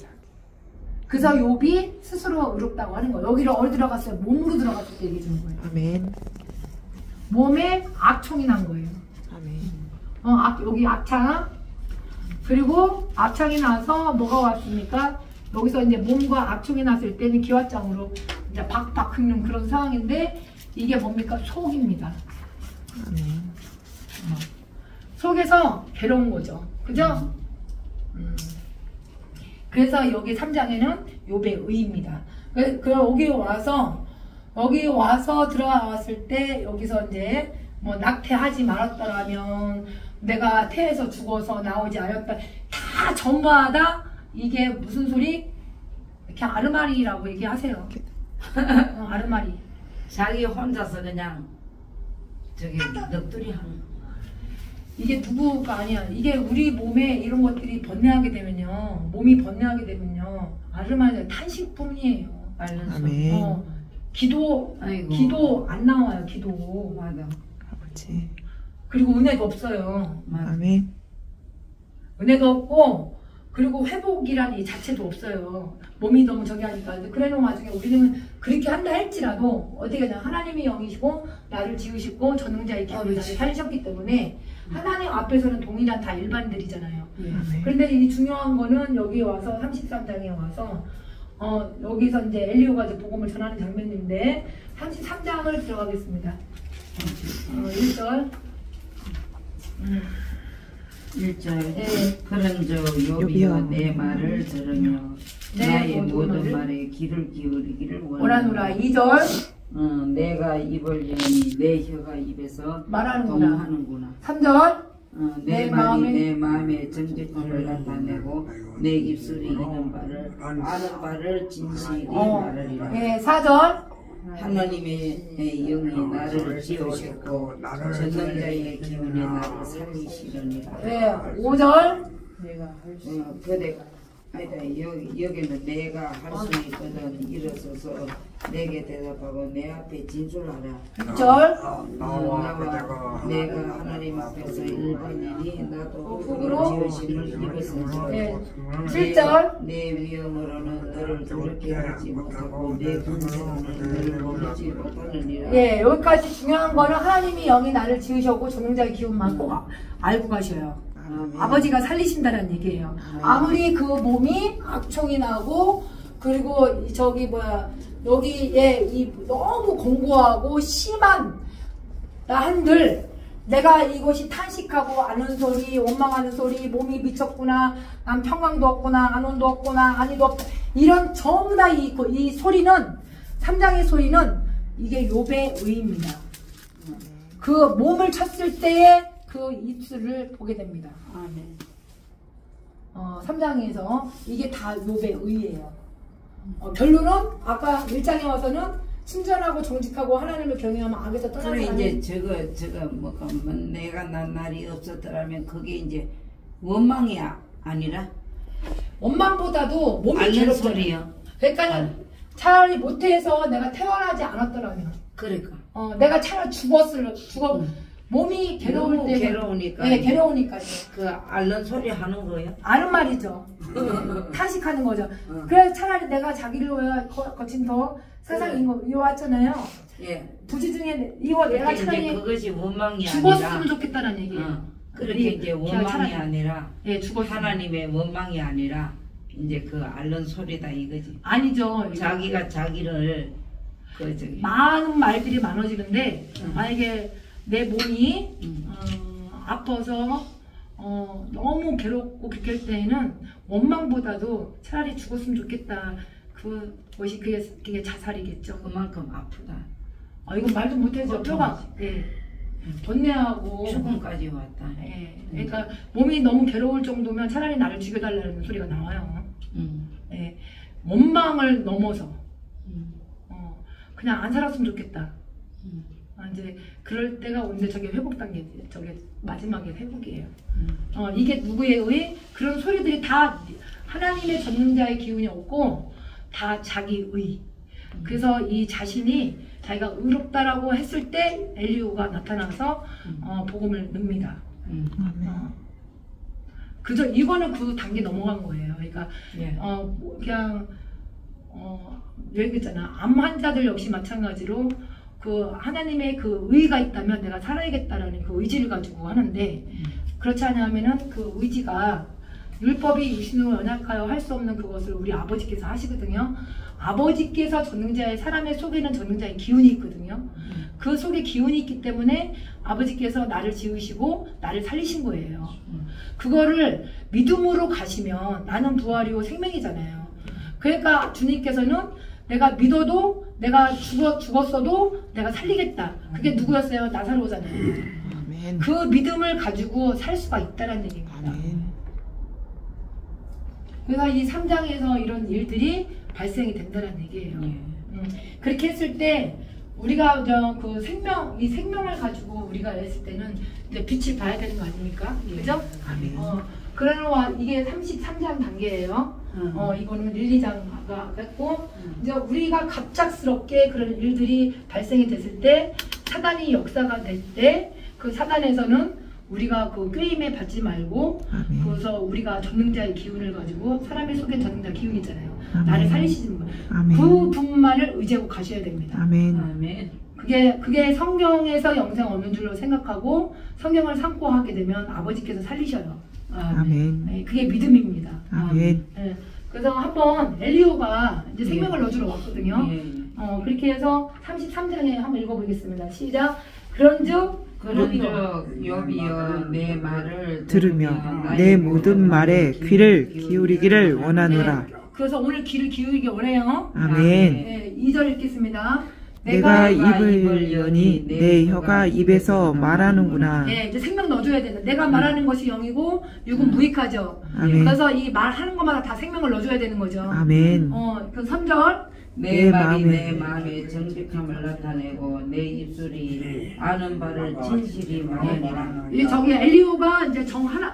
그래서 욥이 스스로 의롭다고 하는 거예요. 여기를 어디 들어갔어요? 몸으로 들어갔을 때 얘기해 주는 거예요. 아멘. 몸에 악총이 난 거예요. 아멘. 여기 악창. 그리고 악창이 나서 뭐가 왔습니까? 여기서 이제 몸과 악총이 났을 때는 기왓장으로 이제 박박 긁는 그런 상황인데 이게 뭡니까? 속입니다. 아멘. 속에서 괴로운 거죠. 그죠? 그래서 여기 3장에는 욥의 의입니다. 여기 와서 들어왔을 때 여기서 이제 뭐 낙태하지 말았더라면 내가 태에서 죽어서 나오지 않았다. 다 전부하다 이게 무슨 소리? 이렇게 아르마리라고 얘기하세요. 아르마리. 자기 혼자서 그냥 저기 넋두리 하는. 이게 누구가 아니야. 이게 우리 몸에 이런 것들이 번뇌하게 되면요. 몸이 번뇌하게 되면요. 아르마리 탄식뿐이에요. 아멘. 기도 안 나와요. 기도. 맞아. 아버지. 그리고 은혜가 없어요. 아멘. 은혜가 없고 그리고 회복이라는 이 자체도 없어요. 몸이 너무 저기 하니까. 그래놓은 와중에 우리는 그렇게 한다 할지라도 어떻게 그냥 하나님이 영이시고 나를 지으시고 전능자의 기업을 나를 살리셨기 때문에 하나님 앞에서는 동일한 다 일반들이잖아요. 그런데 이 중요한 거는 여기 와서 33장에 와서 여기서 이제 엘리오가 이제 복음을 전하는 장면인데 33장을 들어가겠습니다. 1절 1절. 네. 그런즉 욥이여 내 말을 들으며 나의 모든 말에 귀를 기울이기를 원하노라. 2절 내가 입을 여니 내 혀가 입에서 말하는구나. 3절 내 말이 내 마음에 정직함을 나타내고 내 입술이 이는 바를 아는 바를 진실이 말하리라. 네, 4절 하나님의 영이 나를 지으셨고 전능자의 기운이 나를 살리시려니라. 네, 5절 그대 아니다 여기는 내가 할 수 있거든 일어서서 내게 대답하고 내 앞에 진술하라. 6절 나와 내가 하나님 앞에서 일반이니 나도 복으로 지으심을 입었으니 네, 7절 내 위험으로는 너를 두렵게 하지 못하고 내 군사는 너를 모르지 못하느니라. 예, 여기까지 중요한 거는 하나님이 영이 나를 지으셨고 전능자의 기운만 꼭 알고 가셔요. 아버지가 살리신다는 얘기예요. 아무리 그 몸이 악총이 나고 그리고 저기 여기에 이 너무 공고하고 심한 한들 내가 이것이 탄식하고 아는 소리, 원망하는 소리, 몸이 미쳤구나, 난 평강도 없구나, 안온도 없구나, 안위도 없다. 이런 전부 다 이 소리는 3장의 소리는 이게 욥의 의입니다. 그 몸을 쳤을 때의 그 입술을 보게 됩니다. 아멘. 3장에서 이게 다 욥의 의예요. 결론은 아까 1장에 와서는 친절하고 정직하고 하나님을 경외하면 악에서 떠나는 그래 사람이 이제 저거 뭐가 내가 난 날이 없었더라면 그게 이제 원망이 아니라 원망보다도 몸이 앓는 괴롭잖아요. 소리요. 그러니까 차라리 모태에서 내가 태어나지 않았더라면 그러니까 내가 차라리 죽어 몸이 괴로울 너무 때 괴로우니까 네, 괴로우니까요. 그 앓는 소리 하는 거예요? 아는 말이죠. 탄식하는 거죠. 그래서 차라리 내가 자기를 위해 거친 더 세상에 이거 왔잖아요. 예. 부지 중에 이거 내가 이제 차라리 그것이 원망이 죽었으면 아니라 좋겠다는 얘기예요. 그렇게 이제 원망이 아니라 예, 죽었으면. 하나님의 원망이 아니라 이제 그 앓는 소리다 이거지. 아니죠. 자기가 자기를 그 저기 많은 말들이 많아지는데 만약에 내 몸이 아파서 너무 괴롭고 그럴 때에는 원망보다도 차라리 죽었으면 좋겠다. 그것이 그게 자살이겠죠. 그만큼 아프다. 이건 말도 못해죠. 뼈가 번뇌하고 죽음까지 왔다. 예. 그러니까 몸이 너무 괴로울 정도면 차라리 나를 죽여달라는 소리가 나와요. 예. 원망을 넘어서 그냥 안 살았으면 좋겠다. 이제 그럴 때가 오는데 저게 회복 단계, 저게 마지막에 회복이에요. 이게 누구의 의? 그런 소리들이 다 하나님의 전능자의 기운이 없고 다 자기 의. 그래서 이 자신이 자기가 의롭다라고 했을 때 엘리후가 나타나서 복음을 늡니다. 그저 이거는 그 단계 넘어간 거예요. 그러니까 예. 그냥 얘기했잖아. 암 환자들 역시 마찬가지로 그 하나님의 그 의가 있다면 내가 살아야겠다라는 그 의지를 가지고 하는데 그렇지 않으면은 그 의지가 율법이 육신으로 연약하여 할 수 없는 그것을 우리 아버지께서 하시거든요. 아버지께서 전능자의 사람의 속에는 전능자의 기운이 있거든요. 그 속에 기운이 있기 때문에 아버지께서 나를 지으시고 나를 살리신 거예요. 그거를 믿음으로 가시면 나는 부활이요 생명이잖아요. 그러니까 주님께서는 내가 믿어도 내가 죽었어도 내가 살리겠다. 그게 누구였어요? 나사로잖아요. 아멘. 그 믿음을 가지고 살 수가 있다는 얘기입니다. 아멘. 그래서 이 3장에서 이런 일들이 발생이 된다는 얘기예요. 그렇게 했을 때 우리가 그 이 생명을 가지고 우리가 했을 때는 이제 빛을 봐야 되는 거 아닙니까? 그죠? 아멘. 그러는 이게 33장 단계예요. 이거는 1, 2장가 했고 이제 우리가 갑작스럽게 그런 일들이 발생이 됐을 때 사단이 역사가 될 때 그 사단에서는 우리가 그 꾀임에 받지 말고 아멘. 그래서 우리가 전능자의 기운을 가지고 사람의 속에 전능자 기운이 있잖아요. 아멘. 나를 살리시는 분. 아멘. 그 분만을 의지하고 가셔야 됩니다. 아멘. 아멘. 그게 성경에서 영생 얻는 줄로 생각하고 성경을 삼고 하게 되면 아버지께서 살리셔요. 아멘. 네, 그게 믿음입니다. 아멘. 네, 그래서 한번 엘리후가 이제 생명을 넣어주러 왔거든요. 그렇게 해서 33장에 한번 읽어보겠습니다. 시작. 그런즉 욥이여 내 말을 들으며 내 모든 말에 귀를 기울이기를 원하노라. 그래서 오늘 귀를 기울이기 원해요. 아멘. 네, 2절 읽겠습니다. 내가 입을 여니 내 혀가 입에서 말하는구나. 네, 이제 생명 넣어줘야 된다. 내가 말하는 것이 영이고 육은 무익하죠. 아멘. 그래서 이 말하는 것마다 다 생명을 넣어줘야 되는 거죠. 아멘. 그 3절. 내 말이 내 마음의 정직함을 나타내고 내 입술이 아는 바를 진실이 말하니라. 이 저기 엘리후가 이제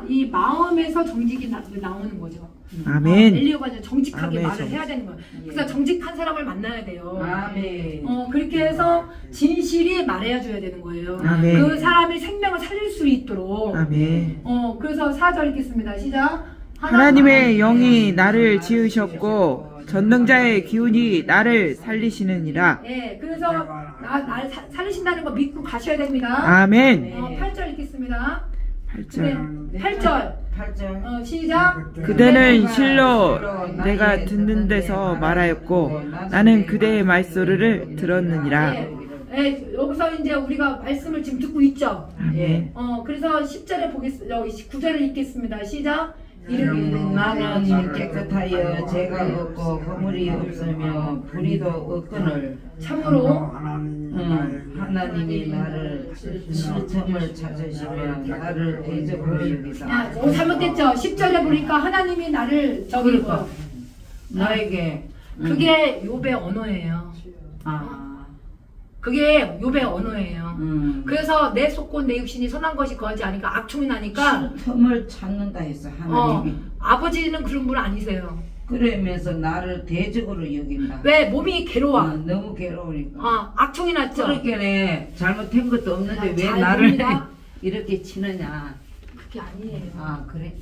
이 마음에서 정직이 나오는 거죠. 아멘. 엘리후가 이제 정직하게 아멘. 말을 해야 되는 거예요. 그래서 정직한 사람을 만나야 돼요. 아멘. 그렇게 해서 진실이 말해야 줘야 되는 거예요. 아멘. 그 사람의 생명을 살릴 수 있도록. 아멘. 그래서 4절 읽겠습니다. 시작. 하나님의 영이 나를 지으셨고 전능자의 기운이 나를 살리시느니라. 네, 그래서 나를 살리신다는 거 믿고 가셔야 됩니다. 아멘. 8절 읽겠습니다. 8절. 8절. 시작. 그대는 실로 내가 듣는 데서 말하였고 나는 그대의 말소리를 들었느니라. 네, 여기서 이제 우리가 말씀을 지금 듣고 있죠. 아멘. 그래서 10절에 보겠습니다. 9절을 읽겠습니다. 시작. 나는 깨끗하여 죄가 없고 허물이 없으며 불의도 없거늘 참으로 하나님이 나를 실점을 찾으시며 나를 대접하시리다. 잘못됐죠. 10절에 보니까 하나님이 나를 나에게 그게 욥의 언어예요. 그게 욥의 언어예요. 그래서 내 속고 내 육신이 선한 것이 거하지 않으니까 악충이 나니까 틈을 찾는다 했어 하나님이. 아버지는 그런 분 아니세요. 그러면서 나를 대적으로 여긴다. 왜? 몸이 괴로워. 너무 괴로우니까. 악청이 났죠. 그렇게 잘못한 것도 없는데 왜 잘 나를 봅니다. 이렇게 치느냐. 그게 아니에요. 아 그래?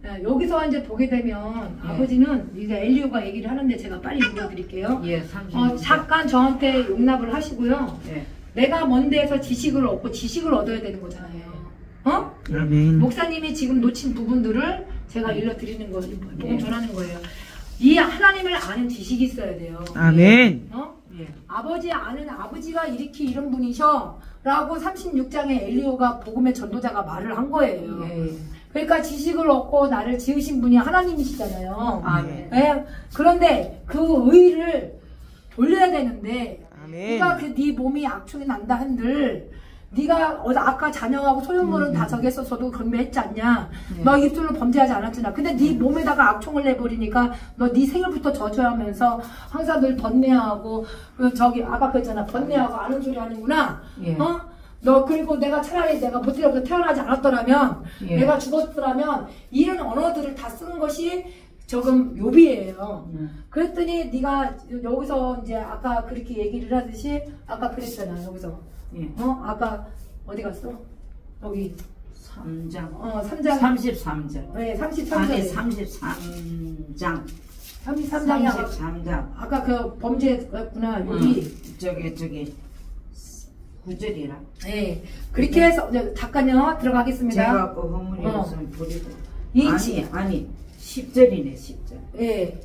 네, 여기서 이제 보게 되면 아버지는 이제 엘리오가 얘기를 하는데 제가 빨리 물어드릴게요. 예, 30. 잠깐 저한테 용납을 하시고요. 예. 내가 먼 데에서 지식을 얻고 지식을 얻어야 되는 거잖아요. 아멘. 목사님이 지금 놓친 부분들을 제가 일러드리는 거, 복음 예. 전하는 거예요. 이 하나님을 아는 지식이 있어야 돼요. 아멘. 예. 아버지 아는 아버지가 이렇게 이런 분이셔 라고 36장에 엘리오가 복음의 전도자가 말을 한 거예요. 예. 그러니까 지식을 얻고 나를 지으신 분이 하나님이시잖아요. 아멘. 예? 그런데 그 의를 돌려야 되는데 아멘. 네가 네 몸이 악충이 난다 한들 네가 아까 자녀하고 소유물은 다 저기 했었어도 경배했지 않냐. 너 입술로 범죄하지 않았잖아. 근데 네 몸에다가 악충을 내버리니까 너 네 생일부터 저주하면서 항상 늘 번뇌하고 저기 아까 그랬잖아. 번뇌하고 아는 소리 하는구나. 예. 너 그리고 내가 차라리 내가 못되어서 태어나지 않았더라면 예. 내가 죽었더라면 이런 언어들을 다 쓰는 것이 조금 욥이에요. 그랬더니 네가 여기서 이제 아까 그렇게 얘기를 하듯이 아까 그랬잖아. 여기서 예. 아까 어디 갔어? 여기 3장. 3장 33장. 네, 아니 33장 33장. 33장이 33장. 아까 그 범죄였구나. 여기 저기 9절이라. 네. 그렇게 해서 잠깐요 들어가겠습니다. 제가 그 허물이 없으면 버리고. 이 아니 10절이네 10절. 예.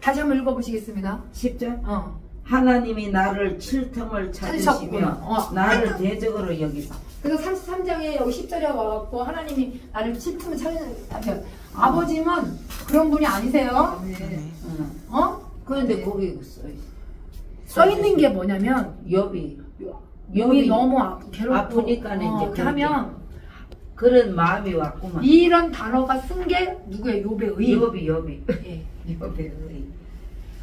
다시 한번 읽어보시겠습니다. 10절. 어. 하나님이 나를 칠 틈을 찾으시며 찾으셨구나. 나를 대적으로 여기사. 그래서 33장에 여기 10절에 와갖고 하나님이 나를 칠 틈을 찾으셨다면 아버님은 그런 분이 아니세요. 그런데 거기 써 있는 게 뭐냐면 욥이 너무 괴롭고 아프니까는 이제 이렇게 하면 그런 마음이 왔구만. 이런 단어가 쓴 게 누구의 욥의 의. 욥이 예. 욥의 의.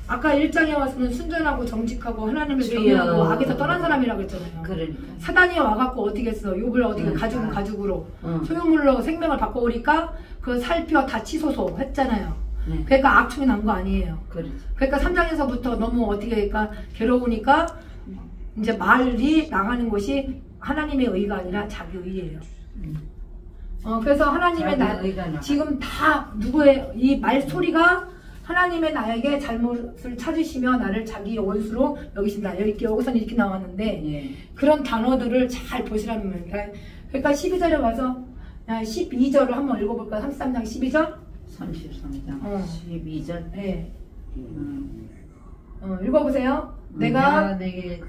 아까 1장에 와서는 순전하고 정직하고 하나님을 주여. 경외하고 악에서 떠난 사람이라고 했잖아요. 그러니까. 사단이 와갖고 어떻게 했어? 욥을 어떻게 가죽으로 소유물로 생명을 바꿔오니까 그 살펴 다 치소서 했잖아요. 그러니까 악충이 난 거 아니에요. 그렇지. 그러니까 3장에서부터 너무 어떻게 그러니까 괴로우니까 이제 말이 나가는 것이 하나님의 의가 아니라 자기 의예요. 그래서 하나님의 자기 의가 나가. 지금 다 누구의 이 말소리가 하나님의 나에게 잘못을 찾으시며 나를 자기 원수로 여기신다. 여기서는 이렇게 나왔는데 예. 그런 단어들을 잘 보시라는 말이에요. 그러니까 12절에 와서 12절을 한번 읽어볼까요? 33장 12절? 33장 12절. 네. 읽어보세요. 내가 내게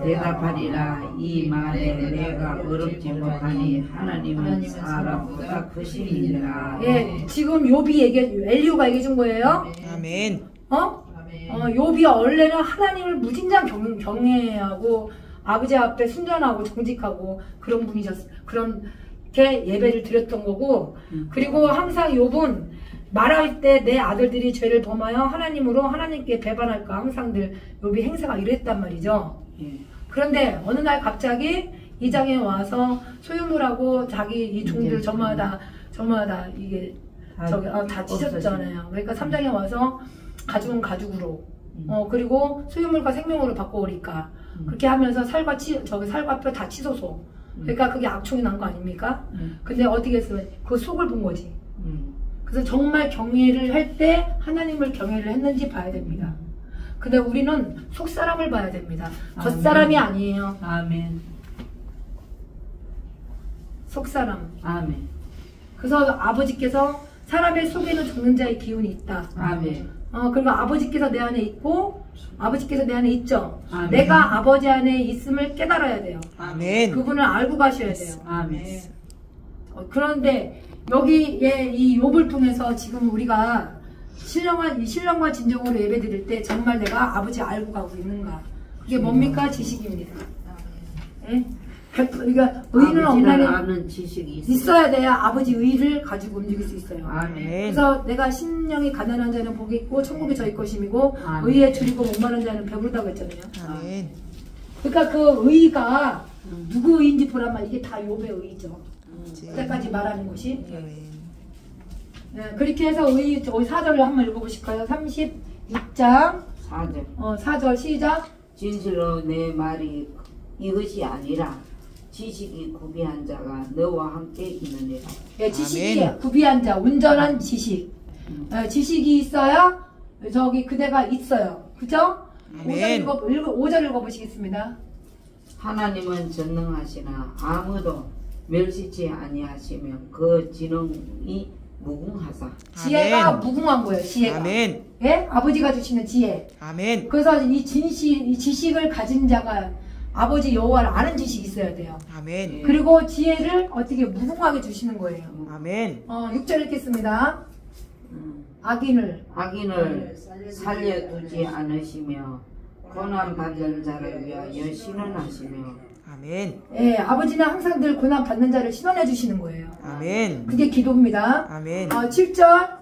대답하리라. 이 말에 내가 어렵지 못하니 하나님은 사람보다 크시니라. 예, 지금 욥이 엘리오가 얘기해 준 거예요. 아멘. 욥이 원래는 하나님을 무진장 경외하고 아버지 앞에 순전하고 정직하고 그런 분이셨어요. 그렇게 예배를 드렸던 거고, 그리고 항상 욥은 말할 때 내 아들들이 죄를 범하여 하나님으로 하나님께 배반할까 항상 늘 욥이 행세가 이랬단 말이죠. 예. 그런데 어느 날 갑자기 이 장에 와서 소유물하고 자기 이 종들 저마다 이게 다 찢었잖아요. 그러니까 3장에 와서 가죽은 가죽으로 그리고 소유물과 생명으로 바꿔오니까 그렇게 하면서 살과 뼈 다 치소서. 그러니까 그게 악충이 난 거 아닙니까? 근데 어떻게 했어요? 그 속을 본 거지. 그래서 정말 경외를 할 때 하나님을 경외를 했는지 봐야 됩니다. 근데 우리는 속사람을 봐야 됩니다. 겉사람이 아니에요. 아멘. 속사람. 아멘. 그래서 아버지께서 사람의 속에는 죽는 자의 기운이 있다. 아멘. 그리고 아버지께서 내 안에 있고 아버지께서 내 안에 있죠. 아멘. 내가 아버지 안에 있음을 깨달아야 돼요. 아멘. 그분을 알고 가셔야 돼요. 아멘. 그런데 여기에 이 욥을 통해서 지금 우리가 신령과 진정으로 예배드릴 때 정말 내가 아버지 알고 가고 있는가? 그게 뭡니까? 지식입니다. 예? 그러니까 의는 없나니 아는 지식이 있어야 돼야 아버지 의를 가지고 움직일 수 있어요. 아멘. 그래서 내가 심령이 가난한 자는 복이 있고 천국이 저희 것임이고 아멘. 의에 줄이고 목마른 자는 배부르다고 했잖아요. 아멘. 그러니까 그 의가 누구 의인지 보란 말 이게 다 욥의 의죠. 그때까지 말하는 것이. 네, 그렇게 해서 저희 4절을 한번 읽어보실까요? 36장 4절 4절 시작. 진실로 내 말이 이것이 아니라 지식이 구비한 자가 너와 함께 있느니라. 네, 지식이 구비한 자, 온전한 지식. 지식이 있어야 저기 그대가 있어요. 그죠? 5절 읽어보시겠습니다. 하나님은 전능하시나 아무도 멸시치 아니하시며 그 지능이 무궁하사. 지혜가 아멘. 무궁한 거예요. 지혜가. 아멘. 예? 아버지가 주시는 지혜. 아멘. 그래서 이 지식을 가진 자가 아버지 여호와를 아는 지식이 있어야 돼요. 아멘. 그리고 지혜를 어떻게 무궁하게 주시는 거예요. 아멘. 6절 읽겠습니다. 악인을 살려두지 않으시며 고난 받는 자를 위하여 신원하시며. 아멘. 예, 아버지는 항상 늘 고난 받는 자를 신원해 주시는 거예요. 아멘. 그게 기도입니다. 아멘. 7절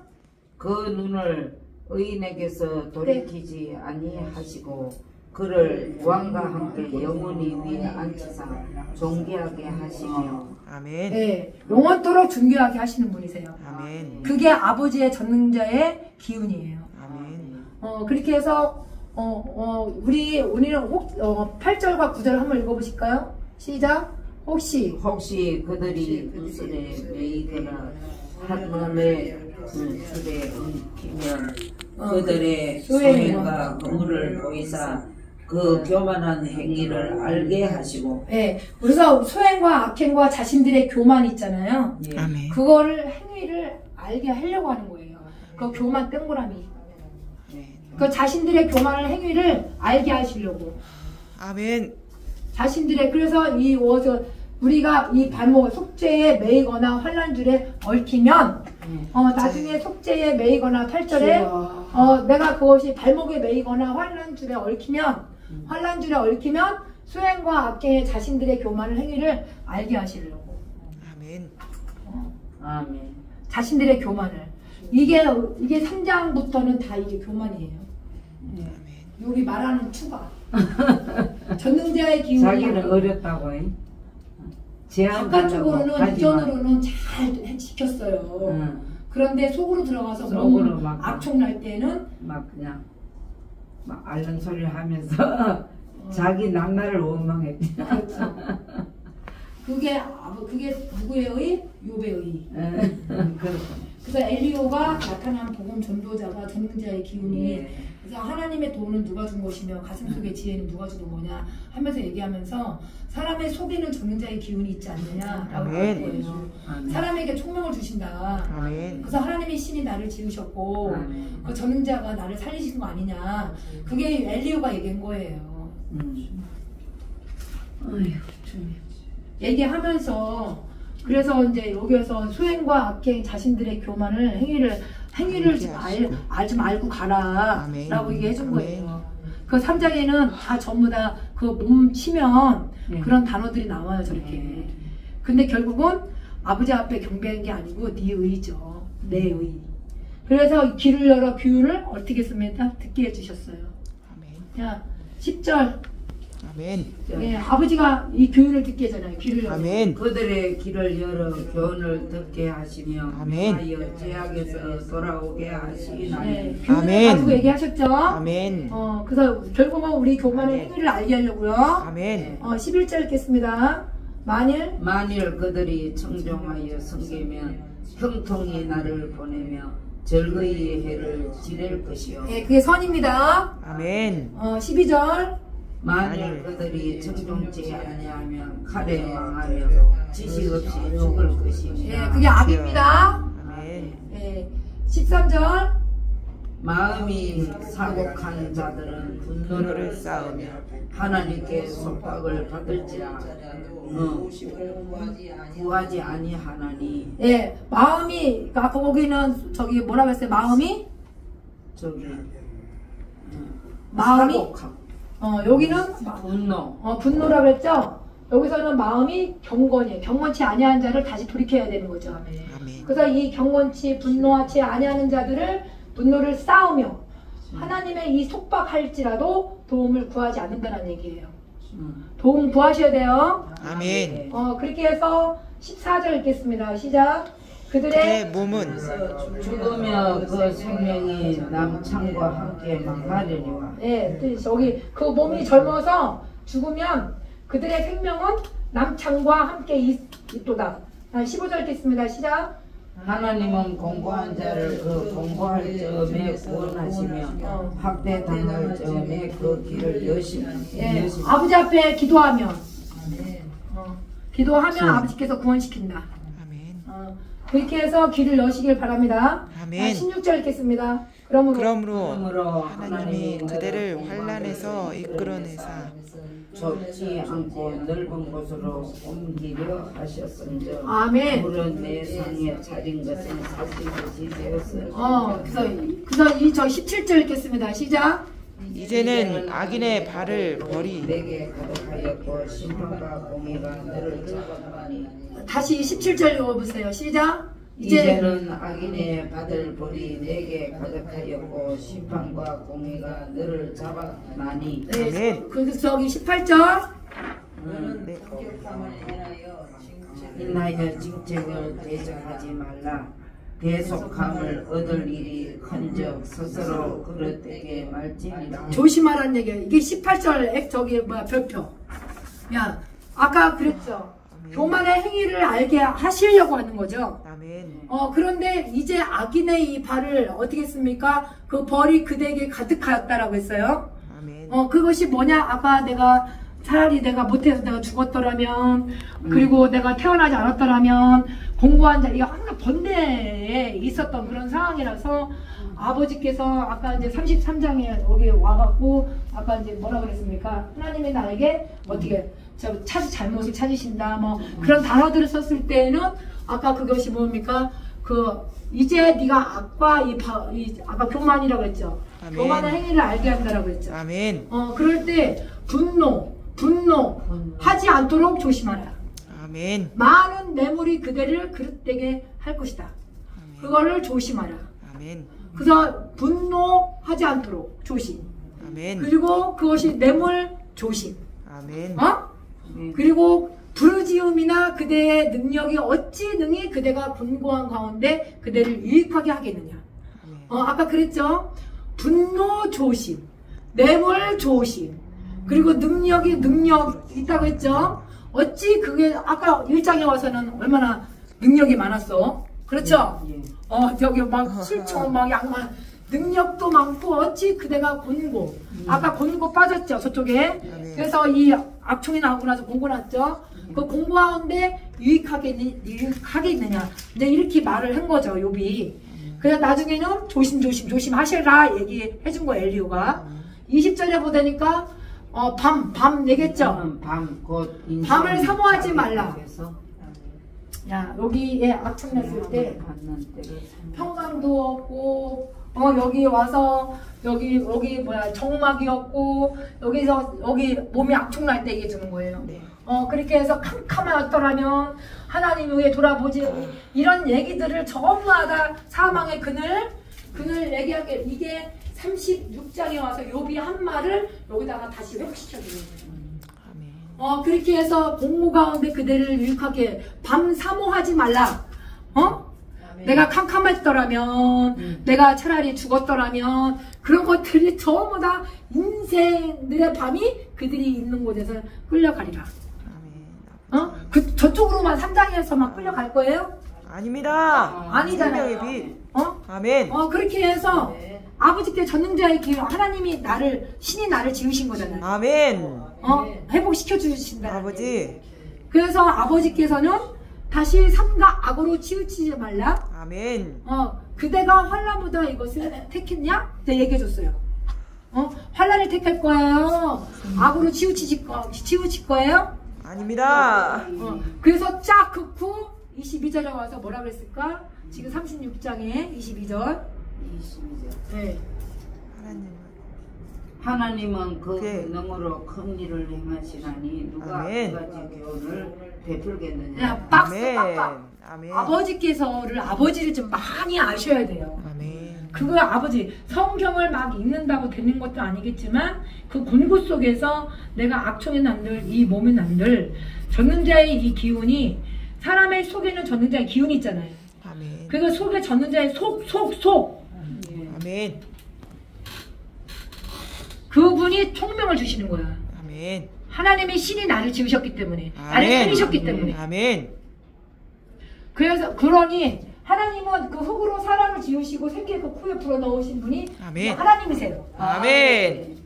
그 눈을 의인에게서 돌이키지 아니하시고 그를 왕과 함께 영원히 위에 앉히사 존귀하게 하시며. 아멘. 예, 영원토록 존귀하게 하시는 분이세요. 아멘. 그게 아버지의 전능자의 기운이에요. 아멘. 그렇게 해서 우리 오늘은 8절과 9절 한번 읽어보실까요? 시작. 혹시 그들이 구슬에 매이거나 한몸에 줄에 엉키면 그들의 소행과 그물을 보이사 그 교만한 행위를 알게 하시고. 예, 그래서 소행과 악행과 자신들의 교만 있잖아요. 예. 아멘. 그거를 행위를 알게 하려고 하는 거예요. 그 교만 땡고라미. 그 자신들의 교만을 행위를 알게 하시려고. 아멘. 자신들의 그래서 우리가 이 발목 속죄에 매이거나 환난줄에 얽히면 나중에 속죄에 매이거나 8절에 내가 그것이 발목에 매이거나 환난줄에 얽히면 수행과 악행의 자신들의 교만을 행위를 알게 하시려고. 아멘. 아멘. 자신들의 교만을. 이게 3장부터는 다 이게 교만이에요. 여기 말하는 투가 전능자의 기운이 자기는 어렸다고 해. 바깥쪽으로는 이전으로는 잘 지켰어요. 그런데 속으로 들어가서 속으로 막 악총날 때는 막 그냥 막 앓는 소리를 하면서 자기 낱날을 원망했지. 그렇죠. 그게 누구의 의? 욥의 의. 그래서 엘리오가 나타난 복음 전도자가 전능자의 기운이 그래서 하나님의 도는 누가 준 것이며 가슴속의 지혜는 누가 주는 거냐 하면서 얘기하면서 사람의 속에는 전능자의 기운이 있지 않느냐라고 하는 거예요. 사람에게 총명을 주신다. 아멘. 그래서 하나님의 신이 나를 지으셨고 그 전능자가 나를 살리신 거 아니냐. 그게 엘리오가 얘기한 거예요. 얘기하면서 그래서 이제 여기에서 수행과 악행 자신들의 교만을 행위를 좀 알고 가라 라고 얘기해 준 거예요. 그 3장에는 다 전부 다 그 몸 치면 그런 단어들이 나와요. 저렇게. 근데 결국은 아버지 앞에 경배한 게 아니고 네 의죠. 내 의. 그래서 귀를 열어 기운을 어떻게 씁니까? 듣게 해주셨어요. 자, 10절. 아멘. 예, 아버지가 이 교훈을 듣게 하잖아요. 귀를 열어. 아멘. 그들의 귀를 열어 교훈을 듣게 하시며 아멘. 하여 죄악에서 돌아오게 하시나니. 네, 교훈을 아멘. 가지고 얘기하셨죠. 아멘. 그래서 결국은 우리 교만의 행위를 알게 하려고요. 아멘. 11절 읽겠습니다. 만일 그들이 청종하여 섬기면 형통이 나를 보내며 절거의 해를 지낼 것이요. 예, 그게 선입니다. 아멘. 12절. 만일 그들이 청종치 아니하면 칼에 망하며 지식 없이 죽을 것이니라. 예, 그게 악입니다. 아멘. 예, 13절. 마음이 사곡한 자들은 분노를 쌓으며 하나님께 속박을 받을지라 구하지 아니하나니. 예, 마음이 아까 거기는 저기 뭐라고 했어요? 마음이 사곡함. 여기는 분노. 분노라고 했죠? 여기서는 마음이 경건이에요. 경건치 아니하는 자를 다시 돌이켜야 되는 거죠. 아멘. 그래서 이 경건치 분노하지 아니하는 자들을 분노를 쌓으며 하나님의 이 속박할지라도 도움을 구하지 않는다는 얘기예요. 도움 구하셔야 돼요. 아멘. 그렇게 해서 14절 읽겠습니다. 시작. 그의 몸은 죽으며 그 생명이 남창과 함께 망하려니와. 예, 여기 그 몸이 젊어서 죽으면 그들의 생명은 남창과 함께 있도다. 15절 읽겠습니다. 시작. 하나님은 공고한 자를 그 공고할 점에 구원하시며 학대당할 점에 그 길을 여시며. 예, 아버지 앞에 기도하면 기도하면 아버지께서 구원시킨다. 아멘. 그렇게 해서 길을 여시길 바랍니다. 아멘. 16절 읽겠습니다. 그러므로 하나님이 그대를 환난에서 이끌어내사 좁지 않고 넓은 곳으로 옮기려 하셨은즉 아멘. 물은 내 상에 차린 것은 사실 것이 되었으니. 그래서 저 17절 읽겠습니다. 시작. 이제는 악인의 발을 버리 내게 가득하였고 심판과 공의가 너를 잡았나니. 다시 17절 읽어보세요. 시작. 이제는 악인의 받을 벌이 내게 가득하였고 심판과 공의가 너를 잡았나니. 네, 그래서 저기 18절. 네. 인하여 징책을 대적하지 말라. 대속함을 얻을 일이 큰즉 스스로 그릇되게 말지니라. 조심하라는 얘기예요. 이게 18절 저기 별표. 야, 아까 그랬죠. 교만의 행위를 알게 하시려고 하는 거죠. 아멘. 그런데 이제 악인의 이 발을 어떻게 했습니까? 그 벌이 그대에게 가득하였다라고 했어요. 아멘. 그것이 뭐냐? 아까 내가 차라리 내가 못해서 내가 죽었더라면, 그리고 내가 태어나지 않았더라면, 공고한 자, 이거 항상 번뇌에 있었던 그런 상황이라서, 아버지께서 아까 이제 33장에 여기 와갖고, 아까 이제 뭐라 그랬습니까? 하나님이 나에게 어떻게, 잘못을 찾으신다, 뭐, 그런 단어들을 썼을 때에는, 아까 그것이 뭡니까? 이제 네가 악과 아까 교만이라고 했죠. 아멘. 교만의 행위를 알게 한다라고 했죠. 아멘. 그럴 때 분노하지 않도록 조심하라. 아멘. 많은 뇌물이 그대를 그릇되게 할 것이다. 그거를 조심하라. 아멘. 그래서 분노하지 않도록 조심. 아멘. 그리고 그것이 뇌물 조심. 아멘. 그리고 부르지음이나 그대의 능력이 어찌 능히 그대가 곤고한 가운데 그대를 유익하게 하겠느냐. 아까 그랬죠. 분노 조심, 뇌물 조심, 그리고 능력 있다고 했죠. 어찌 그게 아까 1장에 와서는 얼마나 능력이 많았어. 그렇죠? 저기 막 실총 막 양만 능력도 많고 어찌 그대가 곤고. 아까 곤고 빠졌죠 저쪽에. 그래서 이 악총이 나오고 나서 공고 났죠. 그 공고 가운데 유익하게 있느냐. 이제 이렇게 말을 한 거죠 욥이. 그래서 나중에는 조심하시라 얘기해 준 거예요 엘리후가. 20절에 보다니까 밤 얘기했죠. 밤을 사모하지 말라. 야 여기에 악총 났을 때 평강도 없고 여기 와서 여기 뭐야 정막이었고 여기 몸이 악총 날 때 얘기해 주는 거예요. 그렇게 해서 캄캄하였더라면 하나님 왜 돌아보지 이런 얘기들을 전부하다 사망의 그늘 얘기하게 이게 36장에 와서 욥이 한 말을 여기다가 다시 회복시켜주는 거예요. 그렇게 해서 공고 가운데 그대를 유익하게 밤 사모하지 말라. 내가 캄캄했더라면 내가 차라리 죽었더라면 그런 것들이 전부 다 인생들의 밤이 그들이 있는 곳에서 끌려가리라. 저쪽으로만 3장에서만 끌려갈 거예요? 아닙니다. 아니잖아요. 생명의 빛. 아멘. 그렇게 해서 아버지께 전능자의 기회 하나님이 신이 나를 지으신 거잖아요. 아멘. 회복시켜 주신다. 아버지. 그래서 아버지께서는 다시 삼가 악으로 치우치지 말라. 아멘. 그대가 환난보다 이것을 택했냐? 네, 얘기해 줬어요. 환난을 택할 거예요? 악으로 치우칠 거예요? 아닙니다. 그래서 쫙 긋고 22절에 와서 뭐라 그랬을까? 지금 36장에 22절. 네. 하나님은 그 능으로 큰 일을 행하시나니 누가 아멘. 그 가지 교훈을 베풀겠느냐. 야, 박수 아멘. 빡빡. 아멘. 아버지를 좀 많이 아셔야 돼요. 아멘. 그거 아버지 성경을 막 읽는다고 되는 것도 아니겠지만 그 곤고 속에서 내가 악총에 난들 이 몸에 난들 전능자의 이 기운이 사람의 속에는 전능자의 기운이 있잖아요. 아멘. 그리고 속에 젖는 자의 속. 아멘. 그분이 총명을 주시는 거야. 아멘. 하나님의 신이 나를 지으셨기 때문에, 나를 아멘. 살리셨기 때문에. 아멘. 그래서 그러니 하나님은 그 흙으로 사람을 지으시고 생기의 그 코에 불어 넣으신 분이 아멘. 하나님이세요. 아멘.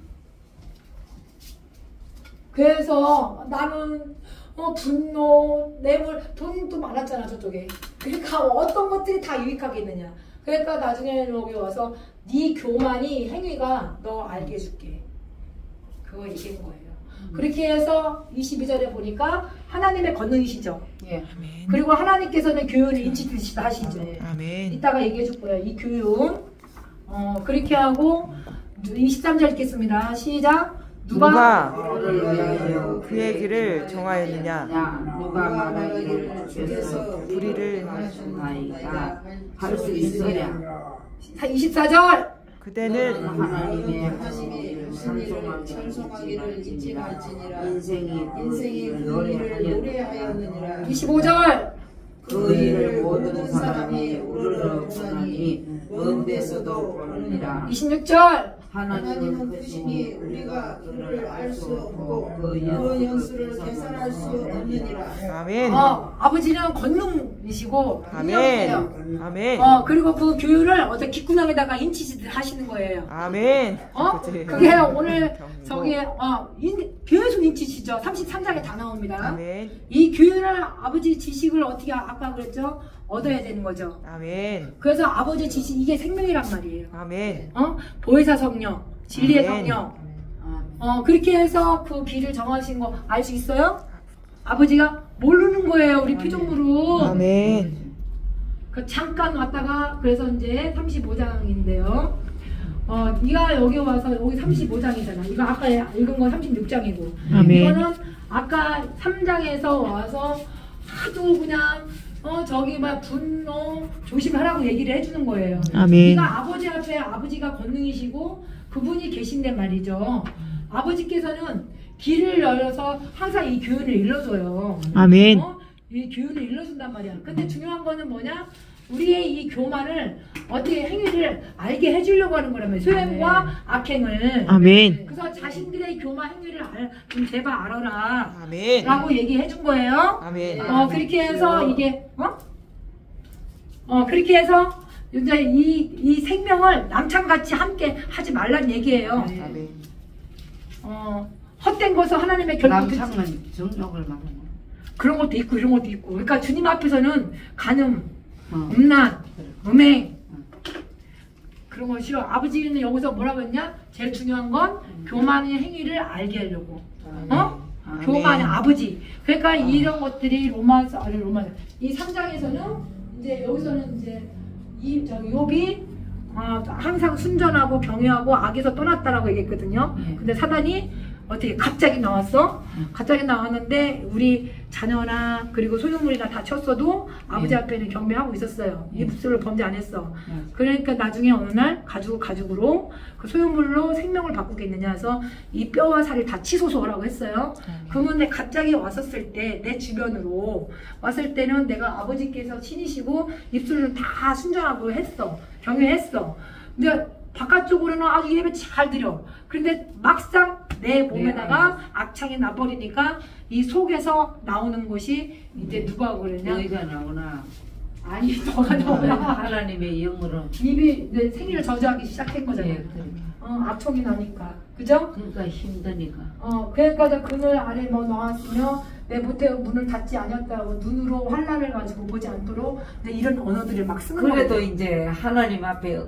그래서 나는 분노, 뇌물, 돈도 많았잖아 저쪽에. 그러니까 어떤 것들이 다 유익하게 있느냐. 그러니까 나중에 여기 와서 네 교만이 행위가 너 알게 해줄게. 그거 얘기한 거예요. 그렇게 해서 22절에 보니까 하나님의 권능이시죠. 예. 그리고 하나님께서는 교훈을 인치듯이 하시죠. 아멘. 이따가 얘기해 줄 거예요. 이 교훈. 그렇게 하고 23절 읽겠습니다. 시작. 누가 너를 위하여 그의 길을 정하였느냐. 누가 말하기를 주께서 불의를 하셨나이다 할 수 있으랴. 24절. 그대는 하나님의 찬송하기를 잊지 말지니라. 인생이 인생이 그 일을 노래하였느니라. 25절. 그 일을 모든 사람이 우러러 보나니 먼 데서도 보느니라. 26절. 하나님은 크시니 우리가 그를 알 수 없고 그 연수를 계산할 수 없느니라. 아멘. 아버지는 권능이시고 아멘. 능력이에요. 아멘. 그리고 그 교훈을 어떤 귓구멍에다가 인치듯 하시는 거예요. 아멘. 그치. 그게 오늘 경고. 저기 계속 인치시죠. 33장에 다 나옵니다. 아멘. 이 교훈을 아버지 지식을 어떻게 아까 그랬죠? 얻어야 되는 거죠. 아멘. 그래서 아버지 지식 이게 생명이란 말이에요. 아멘. 보혜사 성령, 진리의 아멘. 성령. 그렇게 해서 그 길을 정하신 거 알 수 있어요? 아버지가 모르는 거예요. 우리 피조물은. 아멘. 그 잠깐 왔다가 그래서 이제 35장인데요. 네가 여기 와서 여기 35장이잖아. 이거 아까 읽은 건 36장이고. 아멘. 이거는 아까 3장에서 와서 하도 그냥 저기 막 분노 조심하라고 얘기를 해주는 거예요. 아멘. 네가 아버지 앞에 아버지가 권능이시고 그분이 계신데 말이죠. 아버지께서는 길을 열어서 항상 이 교훈을 일러줘요. 아멘. 이 교훈을 일러준단 말이야. 근데 중요한 거는 뭐냐? 우리의 이 교만을 어떻게 행위를 알게 해주려고 하는 거라면 소행과 악행을. 아멘. 그래서 자신들의 교만 행위를 좀 제발 알아라. 아멘. 라고 얘기해 준 거예요. 아멘. 그렇게 해서 이게 그렇게 해서 이제 이 생명을 남창같이 함께 하지 말란 얘기예요. 아멘. 헛된 것을 하나님의 결국 남창은 정욕을 말하는 거야. 그런 것도 있고 이런 것도 있고. 그러니까 주님 앞에서는 간음, 음란, 음행 그런 거 싫어. 아버지는 여기서 뭐라고 했냐? 제일 중요한 건 교만의 행위를 알게 하려고. 교만의 아버지. 그러니까 이런 것들이 로마서 이 3장에서는 이제 여기서는 이제 욥이 항상 순전하고 경외하고 악에서 떠났다라고 얘기했거든요. 근데 사단이 어떻게 갑자기 나왔어? 갑자기 나왔는데 우리 자녀나 그리고 소유물이나 다 쳤어도 아버지 앞에는 경배하고 있었어요. 입술을 범죄 안 했어. 그러니까 나중에 어느 날 가죽으로 그 소유물로 생명을 바꾸겠느냐 해서 이 뼈와 살을 다 치소서라고 했어요. 그러면 갑자기 왔었을 때 내 주변으로 왔을 때는 내가 아버지께서 신이시고 입술은 다 순전하고 했어. 경외했어. 근데 바깥쪽으로는 아주 예배 잘 드려. 그런데 막상 내 몸에다가 악창이 나버리니까 이 속에서 나오는 것이 이제 누가 그러냐? 너희가 나오나 아니 너가 나오나? 하나님의 영으로. 입이 내 생리를 저주하기 시작한 거잖아요. 예, 그래. 악청이 나니까. 그죠? 그러니까 힘드니까. 그러니까 그늘 아래 뭐 나왔으며 내 못해 문을 닫지 않았다고 눈으로 환난을 가지고 보지 않도록 이런 언어들을 막 쓰는 거예요. 그래도 이제 하나님 앞에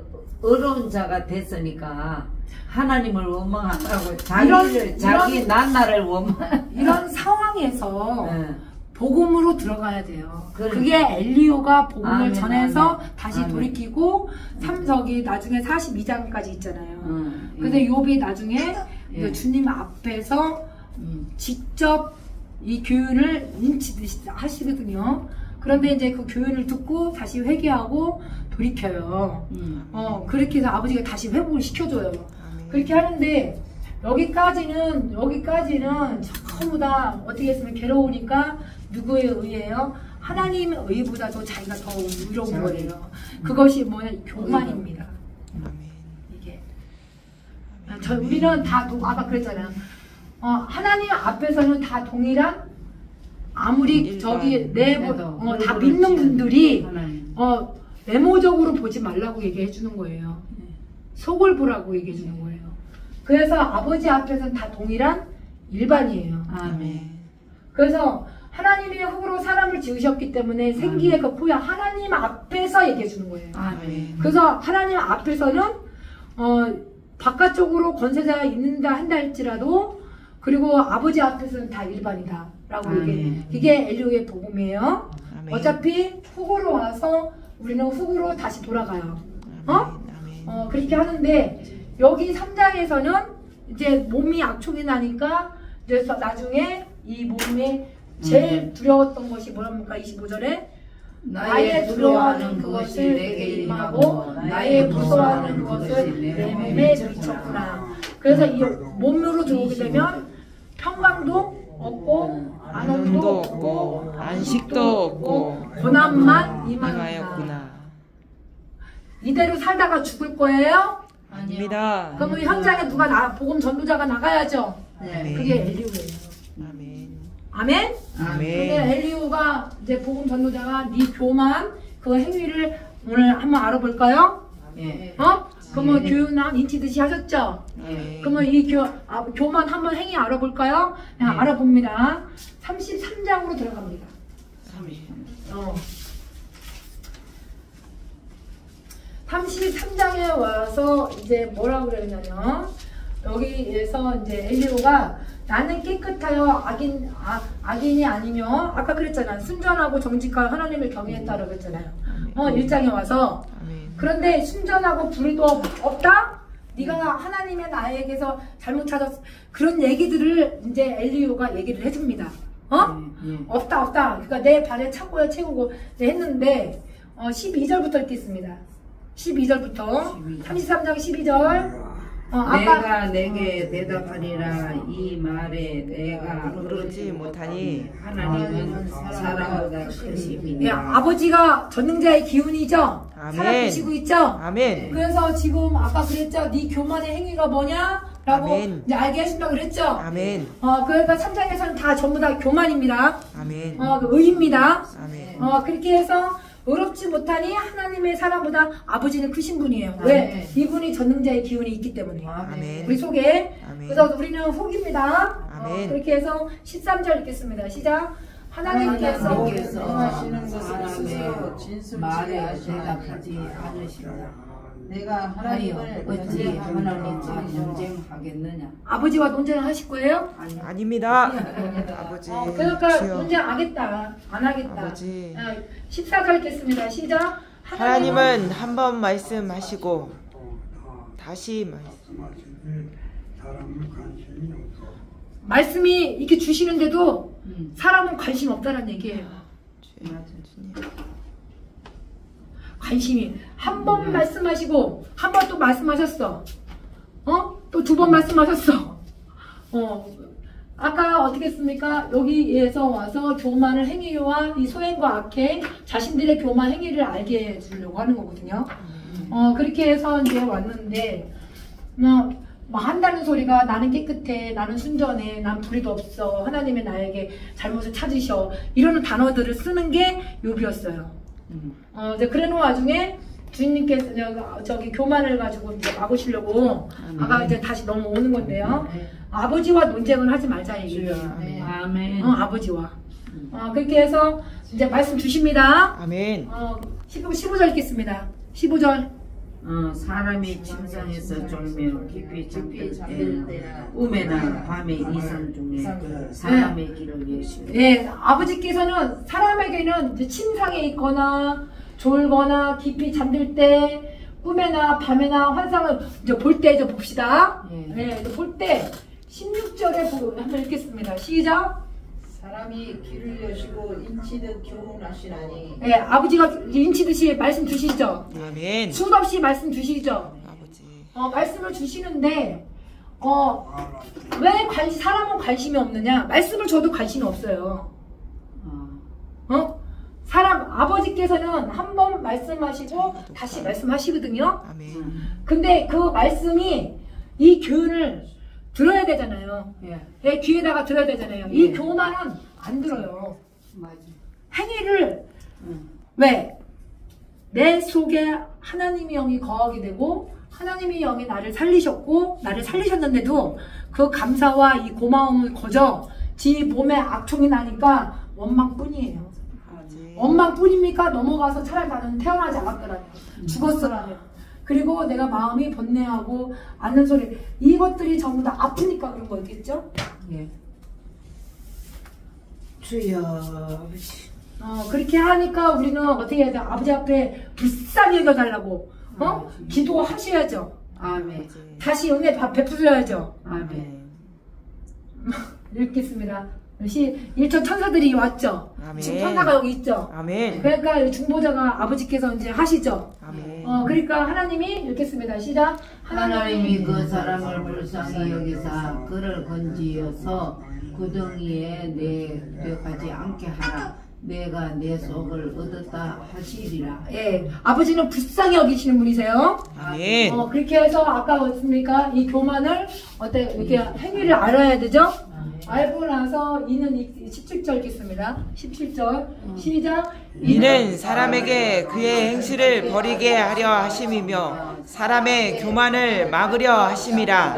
어려운 자가 됐으니까 하나님을 원망하라고 자기 난나를 원망. 이런 상황에서 네. 복음으로 들어가야 돼요. 그러니까. 그게 엘리오가 복음을 아멘, 전해서 아멘. 다시 아멘. 돌이키고 삼석이 나중에 42장까지 있잖아요. 근데 욥이 나중에 예. 주님 앞에서 직접 이 교훈을 인치듯이 하시거든요. 그런데 이제 그 교훈을 듣고 다시 회개하고 돌이켜요. 그렇게 해서 아버지가 다시 회복을 시켜줘요. 그렇게 하는데 여기까지는 전부 다 어떻게 했으면 괴로우니까 누구에 의해요? 하나님의 의보다도 자기가 더 위로운 거예요. 그것이 뭐냐? 교만입니다. 이게 우리는 다 아까 그랬잖아요. 하나님 앞에서는 다 동일한 아무리 저기 다 믿는 분들이 외모적으로 보지 말라고 얘기해 주는 거예요. 속을 보라고 얘기해 주는 거예요. 그래서 아버지 앞에서는 다 동일한 일반이에요. 아멘. 그래서 하나님이 흙으로 사람을 지으셨기 때문에 생기의 그 포야 하나님 앞에서 얘기해 주는 거예요. 아멘. 그래서 하나님 앞에서는 바깥쪽으로 권세자가 있는다 한다 할지라도 그리고 아버지 앞에서는 다 일반이다 라고 얘기해. 이게 엘리야의 복음이에요. 아멘. 어차피 흙으로 와서 우리는 흙으로 다시 돌아가요. 그렇게 하는데 여기 3장에서는 이제 몸이 악촉이 나니까 이제 나중에 이 몸에 제일 두려웠던 것이 뭐랍니까? 25절에 나의 두려워하는 그것을 내게 임하고 나의 무서워하는 것을 내 몸에 미쳤구나. 그래서 이 몸으로 들어오게 되면 평강도 없고 안원도 없고 안식도 없고 고난만 임하였구나. 임하였구나. 이대로 살다가 죽을 거예요? 아닙니다. 그럼 이 현장에 누가 복음 전도자가 나가야죠. 네. 그게 엘리후예요. 아멘. 아멘? 아멘. 근데 엘리후가 이제 복음 전도자가 네 교만 그 행위를 오늘 한번 알아볼까요? 예. 그러면 교훈한 인치듯이 하셨죠? 네. 그러면 이 교만 한번 행위 알아볼까요? 그냥 알아봅니다. 33장으로 들어갑니다. 33장에 와서 이제 뭐라고 그랬냐면 여기에서 이제 엘리후가 나는 깨끗하여 악인이 아니며 아까 그랬잖아. 순전하고 정직하여 하나님을 경외했다라고 그랬잖아요. 1장에 와서 그런데 순전하고 불의도 없다? 네가 하나님의 나에게서 잘못 찾았어. 그런 얘기들을 이제 엘리후가 얘기를 해줍니다. 없다. 그러니까 내 발에 차고야 채우고 했는데 12절부터 읽겠습니다. 12절부터 33장 12절 내가 내게 대답하리라 이 말에 내가 그러지 못하니 하나님은 사람보다 크심이니라. 아버지가 전능자의 기운이죠. 아멘. 살아계시고 있죠. 아멘. 그래서 지금 아까 그랬죠. 네 교만의 행위가 뭐냐라고 아멘. 이제 알게 하신다고 그랬죠. 아멘. 그러니까 3장에서는 다 전부 다 교만입니다. 아멘. 의입니다. 아멘. 그렇게 해서 의롭지 못하니 하나님의 사람보다 아버지는 크신 분이에요. 왜? 이분이 전능자의 기운이 있기 때문에. 아멘. 우리 속에. 아멘. 그래서 우리는 혹입니다. 아멘. 그렇게 해서 13절 읽겠습니다. 시작. 하나님께서 하시는 것을 스스로 말에 진술지 대답하지 않으시라. 내가 하나님을 어찌 하나님과 하나님과 논쟁하겠느냐? 아버지와 논쟁을 하실 거예요? 아닙니다. 아버지. 그러니까 주여. 논쟁 안 하겠다. 아버지. 14절 읽겠습니다. 시작. 하나님은 한 번 말씀하시고 다시 말씀하시는데 사람은 관심이 없어. 말씀이 이렇게 주시는데도 사람은 관심 없다는 얘기예요. 관심이 한 번 말씀하시고 한 번 또 말씀하셨어. 또 두 번 말씀하셨어. 아까 어떻게 했습니까? 여기에서 와서 교만을 행위와 이 소행과 악행 자신들의 교만 행위를 알게 해주려고 하는 거거든요. 그렇게 해서 이제 왔는데 뭐 한다는 소리가 나는 깨끗해, 나는 순전해, 난 불의도 없어, 하나님의 나에게 잘못을 찾으셔 이러는 단어들을 쓰는 게 욥이었어요. 이제 그러는 와중에 주님께서 저기 교만을 가지고 이제 막으시려고 아까 이제 다시 넘어오는 건데요. 아버지와 논쟁을 하지 말자 얘기예요. 아멘. 아버지와. 그렇게 해서 이제 말씀 주십니다. 아멘. 15절 읽겠습니다. 15절. 사람이 침상에서 졸며 깊이 잠들 때 꿈에나 밤에 이상 중에 사람의 길을 여시고. 예, 아버지께서는 사람에게는 이제 침상에 있거나 졸거나 깊이 잠들 때 꿈에나 밤에나 환상을 이제 볼 때 이제 봅시다. 예, 볼 때 16절에 한번 읽겠습니다. 시작. 사람이 길을 여시고 인치듯 교훈하시나니 예, 아버지가 인치듯이 말씀 주시죠. 아멘. 수없이 말씀 주시죠. 아버지. 말씀을 주시는데 왜 사람은 관심이 없느냐? 말씀을 줘도 관심이 없어요. 사람 아버지께서는 한 번 말씀하시고 다시 말씀하시거든요. 아멘. 근데 그 말씀이 이 교훈을 들어야 되잖아요. 예. 내 귀에다가 들어야 되잖아요. 예. 이 교만은 안 들어요. 맞아. 행위를 응. 왜? 내 속에 하나님의 영이 거하게 되고 하나님의 영이 나를 살리셨고 나를 살리셨는데도 그 감사와 이 고마움을 거저 지 몸에 악통이 나니까 원망뿐이에요. 원망뿐입니까? 넘어가서 차라리 나는 태어나지 않았더라면 죽었더라면 그리고 내가 마음이 번뇌하고 않는 소리 이것들이 전부 다 아프니까 그런 거였겠죠? 예. 주여 아버지. 그렇게 하니까 우리는 어떻게 해야 돼? 아버지 앞에 불쌍히 여겨달라고 기도하셔야죠. 아멘. 다시 은혜 베풀어야죠. 아멘. 읽겠습니다. 1천 천사들이 왔죠. 아멘. 지금 천사가 여기 있죠. 아멘. 그러니까 중보자가 아버지께서 이제 하시죠. 아멘. 그러니까 하나님이 읽겠습니다. 시작. 하나님이 그 사람을 불쌍히 여기사 그를 건지어서 구덩이에 내려가지 않게 하라. 내가 내 속을 얻었다 하시리라. 예, 아버지는 불쌍히 여기시는 분이세요. 아멘. 그렇게 해서 아까 어떻습니까? 이 교만을 이렇게 행위를 알아야 되죠. 알고 나서 이는 17절 읽겠습니다. 17절 시작. 이는 사람에게 그의 행실을 버리게 하려 하심이며 사람의 교만을 막으려 하심이라.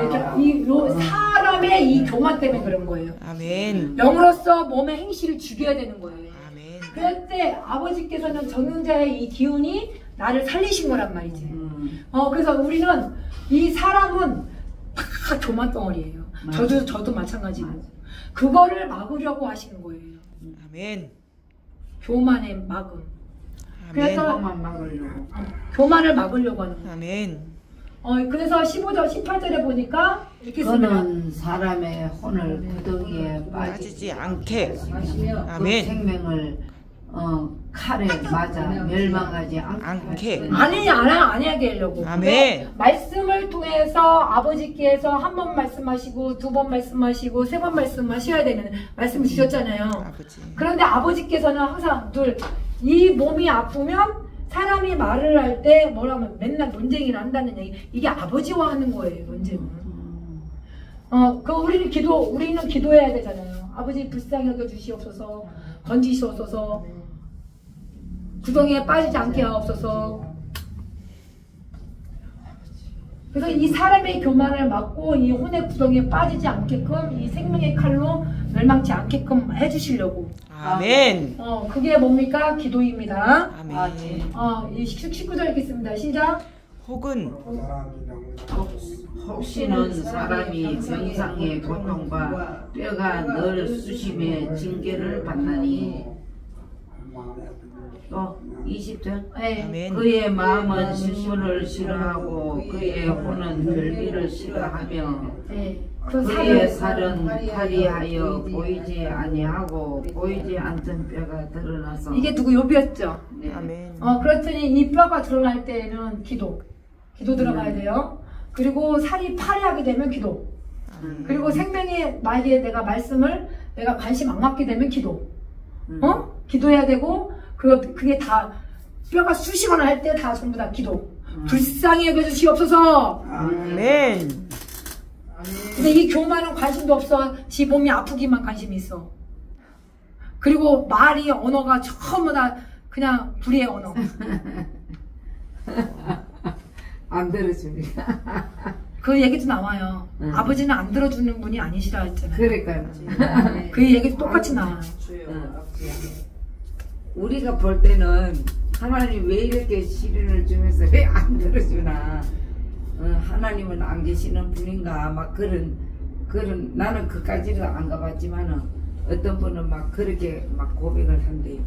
사람의 이 교만 때문에 그런 거예요. 아멘. 영으로서 몸의 행실을 죽여야 되는 거예요. 아멘. 그럴 때 아버지께서는 전능자의 이 기운이 나를 살리신 거란 말이지. 그래서 우리는 이 사람은 다 교만 덩어리예요. 저도 마찬가지고. 그거를 막으려고 하시는 거예요. 아멘. 교만의 막음. 아멘. 그래서 교만을 막으려고 하는 거예요. 아멘. 그래서 15절, 18절에 보니까 읽겠습니다. 그는 사람의 혼을 구덩이에 빠지지 않게. 빠지며 그 아멘. 생명을 칼에 맞아 멸망하지 않게. 아니 안 하게 하려고. 아멘. 말씀을 통해서 아버지께서 한 번 말씀하시고 두 번 말씀하시고 세 번 말씀하셔야 되는 말씀 주셨잖아요. 아버지. 그런데 아버지께서는 항상 이 몸이 아프면 사람이 말을 할 때 뭐라면 맨날 논쟁을 한다는 얘기. 이게 아버지와 하는 거예요. 논쟁은. 우리는 기도해야 되잖아요. 아버지 불쌍히 여겨 주시옵소서, 건지시옵소서, 구덩이에 빠지지 않게 하옵소서. 그래서 이 사람의 교만을 막고 이 혼의 구덩이에 빠지지 않게끔 이 생명의 칼로 멸망치 않게끔 해주시려고. 아멘. 그게 뭡니까? 기도입니다. 아멘. 이 19절 읽겠습니다. 시작. 혹은 혹시는 사람이 병상의 고통과 뼈가 늘 쑤심에 징계를 받나니. 또 20절. 네. 아멘. 그의 마음은 신문을 싫어하고 그의 혼은 별미를 싫어하며 네. 그의 살은 파리하여 보이지 아니하고 보이지 않던 뼈가 드러나서. 이게 누구 욥이었죠? 네. 아멘. 그렇더니 이 뼈가 드러날 때는 기도 들어가야 돼요. 그리고 살이 파리하게 되면 기도. 그리고 생명에 만약에 내가 말씀을 내가 관심 안 갖게 되면 기도. 기도해야 되고 그게 다 뼈가 쑤시거나 할 때 다 전부 다 기도. 불쌍히 여겨주시옵소서. 아멘. 근데 이 교만은 관심도 없어. 지 몸이 아프기만 관심이 있어. 그리고 말이 언어가 전부 다 그냥 불의의 언어. 안 들어주니까. 그 얘기도 나와요. 아버지는 안 들어주는 분이 아니시라 했잖아요. 그러니까 그 얘기도 똑같이 나와요. 우리가 볼 때는 하나님 왜 이렇게 시련을 주면서 왜 안 들어주나. 하나님은 안 계시는 분인가 막 그런 나는 그까지는 안 가봤지만은 어떤 분은 막 그렇게 막 고백을 한대요.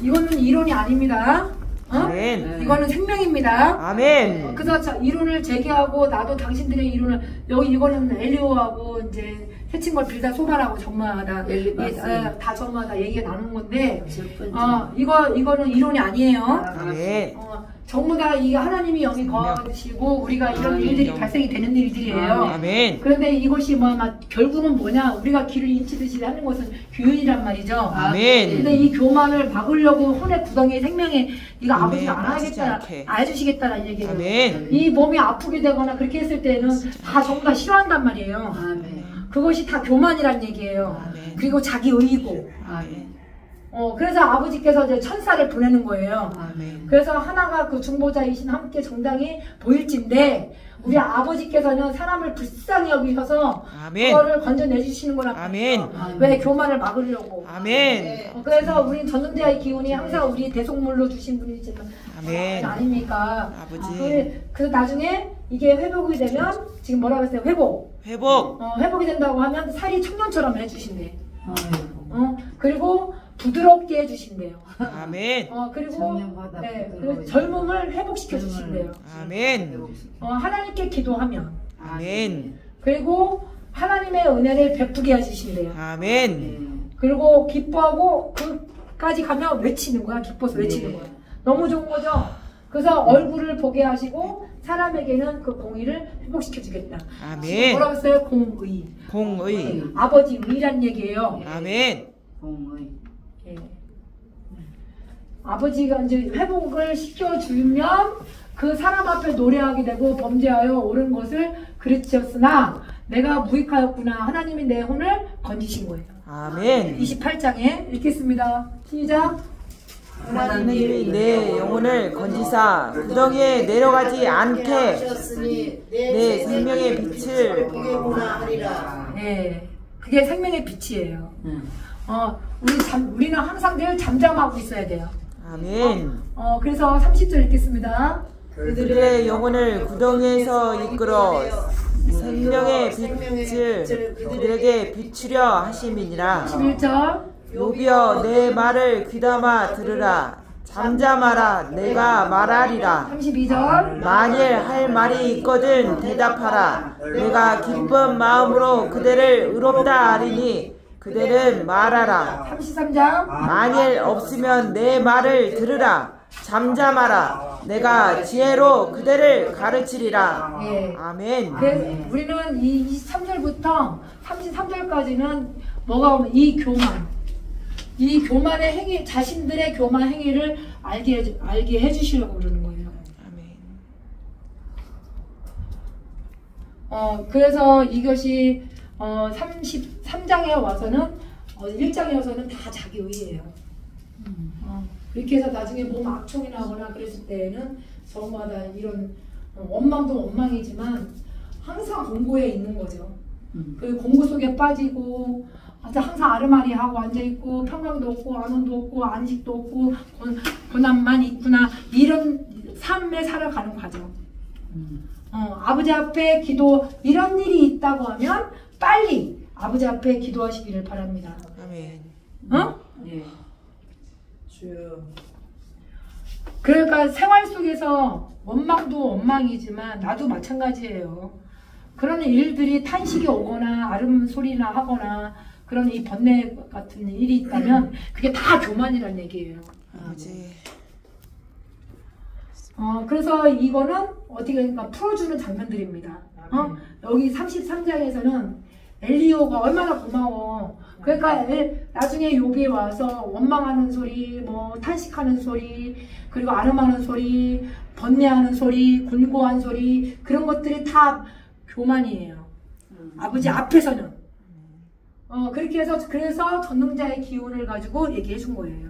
이거는 이론이 아닙니다. 아멘. 이거는 생명입니다. 아멘. 그래서 이론을 제기하고 나도 당신들의 이론을 이거는 엘리오하고 이제 해친걸 빌다 소발하고 전마다 다 전마다 얘기가 나누는 건데 이거는 이론이 아니에요. 아멘. 전부 다 이게 하나님이 영이 거하시고 우리가 이런 일들이 발생이 되는 일들이에요. 아멘. 그런데 이것이 결국은 뭐냐? 우리가 길을 인치듯이 하는 것은 교훈이란 말이죠. 아멘. 근데 이 교만을 막으려고 혼의 구덩이 생명에 이거 아멘. 아버지가 안 하겠다, 안 해주시겠다는 얘기예요. 아멘. 이 몸이 아프게 되거나 그렇게 했을 때는 다 전부 다 싫어한단 말이에요. 아멘. 그것이 다 교만이란 얘기예요. 아멘. 그리고 자기 의이고. 아멘. 그래서 아버지께서 이제 천사를 보내는 거예요. 아멘. 그래서 하나가 그 중보자이신 함께 정당히 보일진데 우리 아버지께서는 사람을 불쌍히 여기셔서 아멘. 그거를 건져내주시는 거란 아멘. 말이에요. 왜 교만을 막으려고. 아멘. 그래서 우린 전능자의 기운이 항상 우리 대속물로 주신 분이지만 아멘. 아닙니까? 아버지. 그래서 나중에 이게 회복이 되면 지금 뭐라고 했어요? 회복. 회복이 된다고 하면 살이 청년처럼 해주신대. 그리고 부드럽게 해주신대요. 아멘. 그리고 젊음을 회복시켜 주신대요. 아멘. 하나님께 기도하면. 아멘. 그리고 하나님의 은혜를 베푸게 해주신대요. 아멘. 그리고 기뻐하고 그까지 가면 외치는 거야. 기뻐서 외치는 거야. 너무 좋은 거죠. 그래서 얼굴을 보게 하시고 사람에게는 그 공의를 회복시켜 주겠다. 아멘. 뭐라고 했어요? 공의. 공의. 아버지 의란 얘기예요. 아멘. 공의. 예. 아버지가 이제 회복을 시켜주면 그 사람 앞에 노래하게 되고 범죄하여 옳은 것을 그르치었으나 내가 무익하였구나. 하나님이 내 혼을 건지신 거예요. 아멘. 28장에 읽겠습니다. 시작. 하나님이 내 영혼을 건지사 구덩이에 내려가지 않게 내 생명의 빛을 네, 그게 생명의 빛이에요. 우리는 항상 늘 잠잠하고 있어야 돼요. 아멘. 그래서 30절 읽겠습니다. 그들의 영혼을 구덩이에서 이끌어 생명의 빛을 그들에게 비추려 하심이니라. 11절. 욥이여 내 말을 귀담아 들으라. 잠잠하라 내가 말하리라. 32절. 만일 할 말이 있거든 대답하라. 내가 기쁜 마음으로 그대를 의롭다 하리니 그대는 말하라. 33장. 만일 없으면 내 말을 들으라. 잠잠하라. 내가 지혜로 그대를 가르치리라. 예. 아멘. 우리는 이 23절부터 33절까지는 뭐가 오면 이 교만의 행위, 자신들의 교만 행위를 알게 해주시려고 그러는 거예요. 아멘. 그래서 이것이 33장에 와서는 1장에 와서는 다 자기 의예요. 그렇게 해서 나중에 몸 악총이 나거나 그랬을 때에는 저마다 이런 원망도 원망이지만 항상 공고에 있는 거죠. 그 공고 속에 빠지고 항상 아르마리하고 앉아있고 평강도 없고 안원도 없고 안식도 없고 고난만 있구나 이런 삶에 살아가는 과정. 아버지 앞에 기도 이런 일이 있다고 하면 빨리 아버지 앞에 기도하시기를 바랍니다. 아멘. 예. 그러니까 생활 속에서 원망도 원망이지만 나도 마찬가지예요. 그런 일들이 탄식이 오거나 아름 소리나 하거나 그런 이 번뇌 같은 일이 있다면 그게 다 교만이란 얘기예요. 아버지. 그래서 이거는 어떻게 그러니까 풀어주는 장면들입니다. 여기 33장에서는 엘리오가 얼마나 고마워. 그러니까 나중에 여기에 와서 원망하는 소리, 뭐 탄식하는 소리, 그리고 아름하는 소리, 번뇌하는 소리, 곤고한 소리 그런 것들이 다 교만이에요. 아버지 앞에서는. 그렇게 해서 그래서 전능자의 기운을 가지고 얘기해 준 거예요.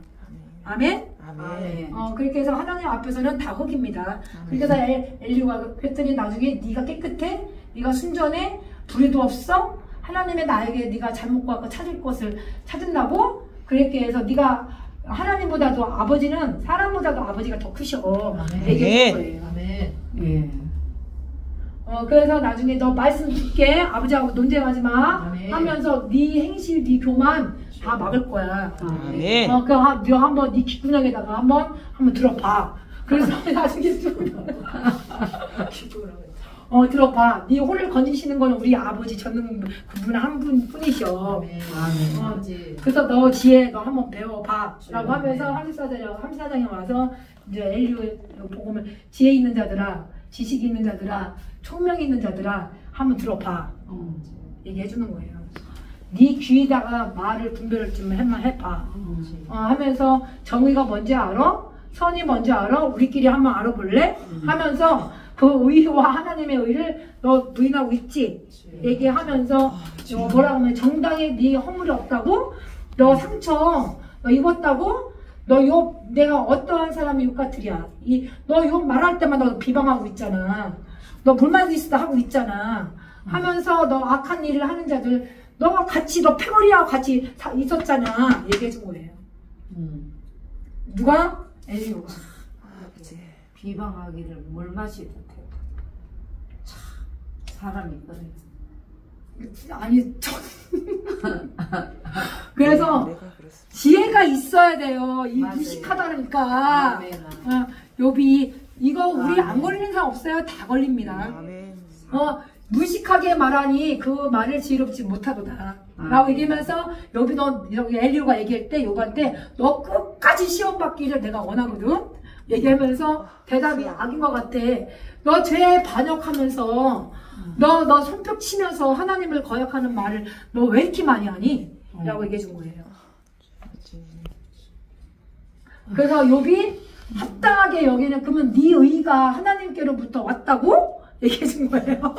아멘? 아멘. 그렇게 해서 하나님 앞에서는 다 흙입니다. 그래서 엘리오가 그랬더니 나중에 네가 깨끗해? 네가 순전해? 불의도 없어? 하나님의 나에게 네가 잘못과 찾을 것을 찾은다고? 그렇게 해서 네가 하나님보다도 아버지는 사람보다도 아버지가 더 크셔. 얘기해 준 거예요. 아멘. 예. 그래서 나중에 너 말씀 듣게 아버지하고 논쟁하지 마 하면서 네 행실, 네 교만 다 막을 거야. 아멘. 너 한번 네 귓구녕에다가 한번 들어봐. 그래서 나중에 좀 들어봐. 네 혼을 건지시는 건 우리 아버지 전능 그분 한 분뿐이셔. 그래서 너 지혜 너 한번 배워봐. 라고 하면서 함사장에 와서 이제 엘리오 복음을 지혜 있는 자들아, 지식 있는 자들아, 총명 있는 자들아 한번 들어봐. 얘기해 주는 거예요. 네 귀에다가 말을 분별을 좀 해봐. 하면서 정의가 뭔지 알아? 선이 뭔지 알아? 우리끼리 한번 알아볼래? 하면서 그 의와 하나님의 의를 너 부인하고 있지? 얘기하면서 뭐라 하면 정당에 네 허물이 없다고? 너 상처 너 입었다고? 너 욕 내가 어떠한 사람이 욕같으랴? 너 욕 말할 때마다 너 비방하고 있잖아. 너 불만 있다 하고 있잖아. 하면서 너 악한 일을 하는 자들 너가 같이 너 패거리하고 같이 있었잖아. 얘기해 준 거예요. 누가? 엘리오가. 비방하기를 물 마시듯 해. 참 사람이 그래. 아니 그래서 지혜가 있어야 돼요. 이 맞아요. 무식하다니까. 요비 이거 우리 안 걸리는 사람 없어요. 다 걸립니다. 무식하게 말하니 그 말을 지혜롭지 못하도다. 라고 얘기하면서 여기 엘리오가 얘기할 때 요한테 너 끝까지 시험 받기를 내가 원하거든. 얘기하면서 대답이 악인 것 같아. 너 죄에 반역하면서 너 손뼉 치면서 하나님을 거역하는 말을 너 왜 이렇게 많이 하니? 라고 얘기해 준 거예요. 그래서 욥이 합당하게 여기는 그러면 네 의가 하나님께로부터 왔다고? 얘기해 준 거예요.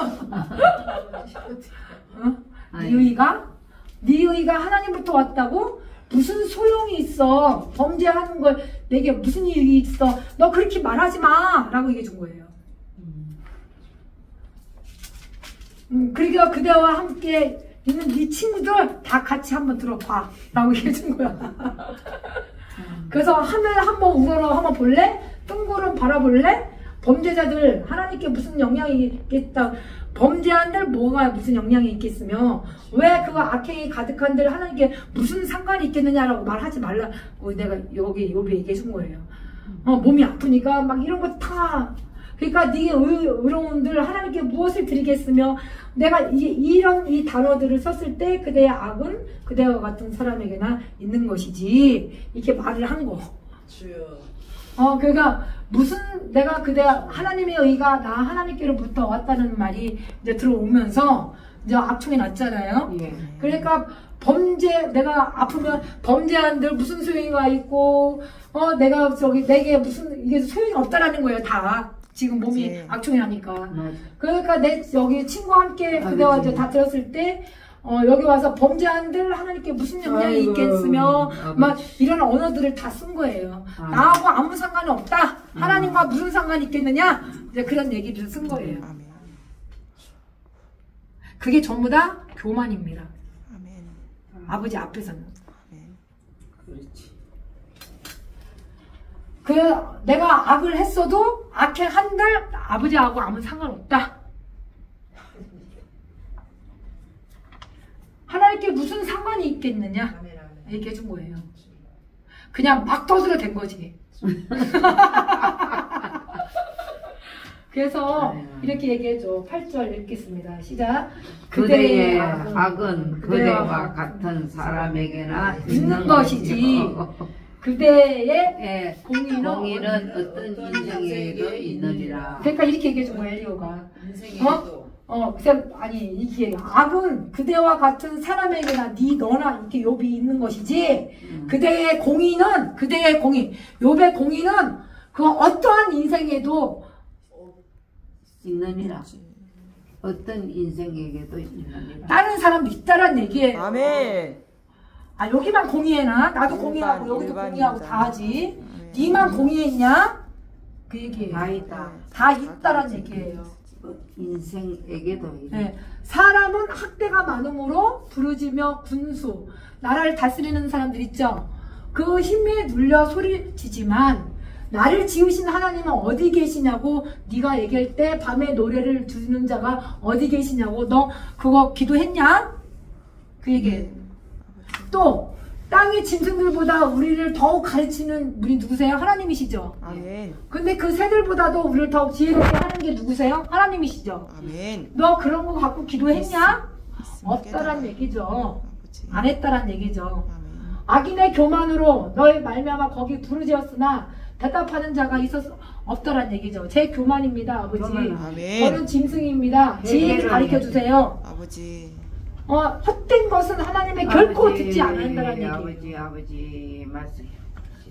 네 의가 하나님부터 왔다고? 무슨 소용이 있어? 범죄하는 걸 내게 무슨 이익이 있어? 너 그렇게 말하지 마! 라고 얘기해 준 거예요. 그러니까 그대와 함께 있는 네 친구들 다 같이 한번 들어봐. 라고 얘기해 준 거야. 그래서 하늘 한번 우러러 한번 볼래? 뜬구름 바라볼래? 범죄자들 하나님께 무슨 영향이 있겠다. 범죄한들 뭐가 무슨 영향이 있겠으며 왜 그거 악행이 가득한들 하나님께 무슨 상관이 있겠느냐라고 말하지 말라고 내가 여기 욥에 얘기해 준 거예요. 몸이 아프니까 막 이런 거 다 그러니까 네게 의로운들 하나님께 무엇을 드리겠으며 내가 이런 이 단어들을 썼을 때 그대의 악은 그대와 같은 사람에게나 있는 것이지 이렇게 말을 한 거. 그러니까 무슨 내가 그대 하나님의 의가 나 하나님께로부터 왔다는 말이 이제 들어오면서 이제 악충이 났잖아요. 그러니까 내가 아프면 범죄한들 무슨 소용이가 있고 내가 내게 무슨 이게 소용이 없다라는 거예요. 다 지금 몸이 악충이 나니까. 그러니까 내 여기 친구와 함께 그대와 이제 다 들었을 때 여기 와서 범죄한들 하나님께 무슨 영향이 있겠으며 막 이런 언어들을 다 쓴 거예요. 나하고 아무 상관이 없다. 하나님과 무슨 상관이 있겠느냐? 이제 그런 얘기를 쓴 거예요. 그게 전부 다 교만입니다. 아버지 앞에서는. 그렇지. 내가 악을 했어도 악행 한들 아버지하고 아무 상관없다. 하나님께 무슨 상관이 있겠느냐? 얘기해 준 거예요. 그냥 막 터지게 된 거지. 그래서 이렇게 얘기해줘. 8절 읽겠습니다. 시작. 그대의 악은 그대와 같은 사람에게나 있는 것이지. 그대의 공의는 어떤 인생에도 있느니라. 그러니까 이렇게 얘기해 준 거예요. 엘리오가. 아니 이게 악은 그대와 같은 사람에게나 너나 이렇게 욥이 있는 것이지 그대의 공의 욥의 공의는 그 어떠한 인생에도 있느니라. 어떤 인생에게도 있느니라. 다른 사람도 있다란 얘기예요. 아멘. 여기만 공의해나? 나도 공의하고 여기도 공의하고 다 하지. 니만 공의했냐? 그 얘기예요. 다 있다란 얘기예요. 인생에게도 네. 사람은 학대가 많음으로 부르짖며 군수 나라를 다스리는 사람들 있죠. 그 힘에 눌려 소리치지만 나를 지으신 하나님은 어디 계시냐고 네가 얘기할 때 밤에 노래를 듣는 자가 어디 계시냐고 너 그거 기도했냐? 그 얘기예요. 또 땅의 짐승들보다 우리를 더욱 가르치는 분이 누구세요? 하나님이시죠. 아멘. 근데 그 새들보다도 우리를 더욱 지혜롭게 하는 게 누구세요? 하나님이시죠. 아멘. 너 그런 거 갖고 기도했냐? 있으면 없다란 얘기죠. 아버지. 안 했다란 얘기죠. 아멘. 악인의 교만으로 너의 말미암아 거기 부르짖었으나 대답하는 자가 있어서 없더란 얘기죠. 제 교만입니다, 아버지. 아멘. 저는 짐승입니다. 지혜를 가르쳐 주세요. 아버지. 헛된 것은 하나님의 결코 듣지 않는다는 얘기예요. 아버지 말씀.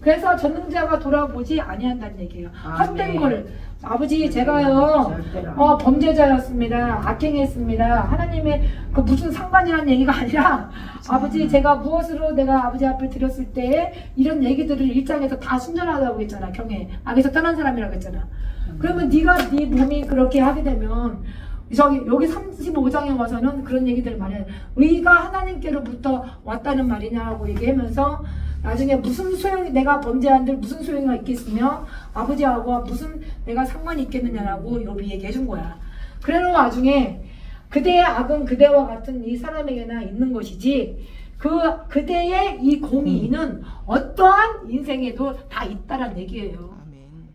그래서 전능자가 돌아보지 아니한다는 얘기예요. 헛된 아멘. 거를 아버지 제가요 범죄자였습니다. 악행했습니다. 하나님의 그 무슨 상관이라는 얘기가 아니라 아버지 제가 무엇으로 내가 아버지 앞을 드렸을 때 이런 얘기들을 일장에서 다 순전하다고 했잖아. 경에 악에서 떠난 사람이라고 했잖아. 그러면 네가 네 몸이 그렇게 하게 되면 여기 35장에 와서는 그런 얘기들을 많이 해요. 의가 하나님께로부터 왔다는 말이냐고 얘기하면서 나중에 무슨 소용이 내가 범죄한들 무슨 소용이 있겠으며 아버지하고 무슨 내가 상관이 있겠느냐라고 욥이 얘기해 준 거야. 그래서 나중에 그대의 악은 그대와 같은 이 사람에게나 있는 것이지 그대의 이 공의는 어떠한 인생에도 다 있다란 얘기예요. 아멘.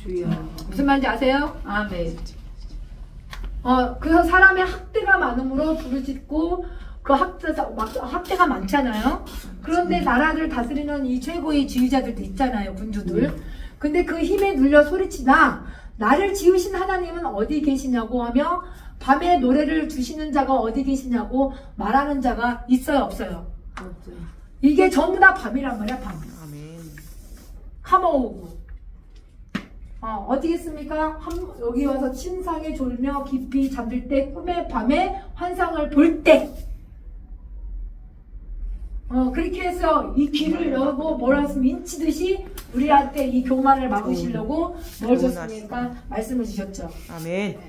주여. 무슨 말인지 아세요? 아멘. 그래서 사람의 학대가 많음으로 부르짖고 그 학대가 많잖아요. 그런데 나라를 다스리는 이 최고의 지휘자들도 있잖아요. 군주들. 근데 그 힘에 눌려 소리치나 나를 지으신 하나님은 어디 계시냐고 하며 밤에 노래를 주시는 자가 어디 계시냐고 말하는 자가 있어요, 없어요? 없어요. 이게 전부 다 밤이란 말이야, 밤. 아멘. 카모오고. 어디겠습니까? 여기 와서 침상에 졸며 깊이 잠들 때 꿈에 밤에 환상을 볼 때 그렇게 해서 이 귀를 열고 뭐라 했으면 인치듯이 우리한테 이 교만을 막으시려고 뭘 줬습니까? 말씀을 주셨죠. 아멘.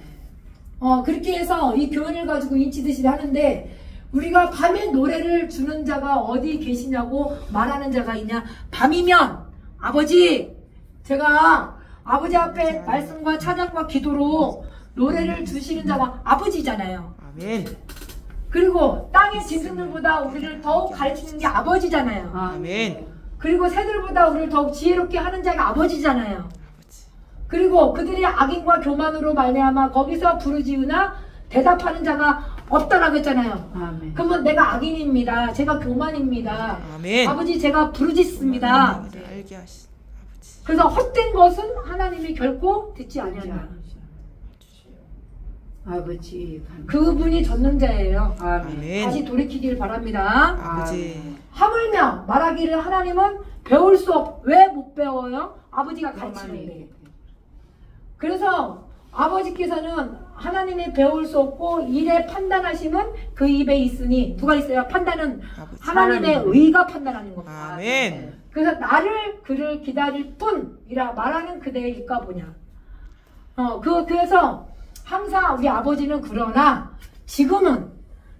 그렇게 해서 이 교훈을 가지고 인치듯이 하는데 우리가 밤에 노래를 주는 자가 어디 계시냐고 말하는 자가 있냐? 밤이면 아버지 제가 아버지 앞에 말씀과 찬양과 기도로 노래를 주시는 자가 아버지잖아요. 아멘. 그리고 땅의 짐승들보다 우리를 더욱 가르치는 게 아버지잖아요. 아멘. 그리고 새들보다 우리를 더욱 지혜롭게 하는 자가 아버지잖아요. 그리고 그들이 악인과 교만으로 말미암아 거기서 부르짖으나 대답하는 자가 없다라고 했잖아요. 아멘. 그러면 내가 악인입니다. 제가 교만입니다. 아멘. 아버지 제가 부르짖습니다. 알게 하신 아버지. 그래서 헛된 것은 하나님이 결코 듣지 아니한다. 아버지. 그분이 전능자예요. 아멘. 다시 돌이키길 바랍니다. 아버지. 하물며 말하기를 하나님은 배울 수 왜 못 배워요? 아버지가 가르치는데. 그래서 아버지께서는 하나님이 배울 수 없고 일에 판단하심은 그 입에 있으니 누가 있어요? 판단은 아버지. 하나님의 의가 판단하는 겁니다. 아멘. 그래서 그를 기다릴 뿐이라 말하는 그대의 입과 보냐. 그래서 항상 우리 아버지는 그러나 지금은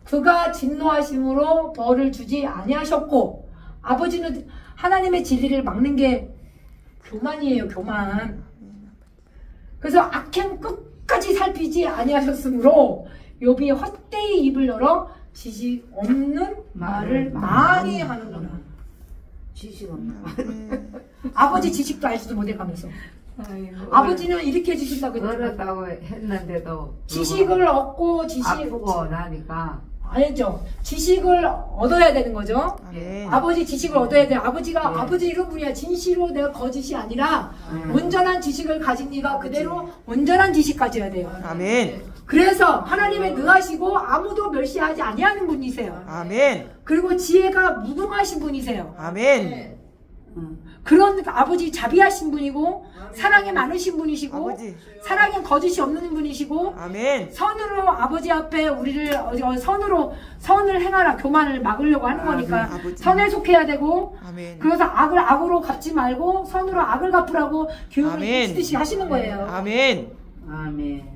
그가 진노하심으로 벌을 주지 아니하셨고 아버지는 하나님의 진리를 막는 게 교만이에요. 교만. 그래서 악행 끝까지 살피지 아니하셨으므로 욥이 헛되이 입을 열어 지식 없는 말을 많이 하는구나. 지식 없는 아버지 지식도 알지도 못해가면서 아이고. 아버지는 이렇게 해주신다고 했잖아요. 그렇다고 했는데도 지식을 얻고 아프고 나니까 알죠? 지식을 얻어야 되는 거죠. 아멘. 아버지 지식을 얻어야 돼요. 아버지가 아버지 이런 분이야. 진실로 내가 거짓이 아니라 온전한 지식을 가진 네가 그대로 온전한 지식 가져야 돼요. 아멘. 그래서 하나님의 능하시고 아무도 멸시하지 아니하는 분이세요. 아멘. 그리고 지혜가 무궁하신 분이세요. 아멘. 그런 아버지 자비하신 분이고 사랑이 많으신 분이시고 아버지. 사랑에 거짓이 없는 분이시고 아멘. 선으로 아버지 앞에 우리를 선을 행하라. 교만을 막으려고 하는 거니까 아버지. 선에 속해야 되고 아멘. 그래서 악을 악으로 갚지 말고 선으로 악을 갚으라고 교훈을 아멘. 인치듯이 하시는 거예요. 아멘. 아멘.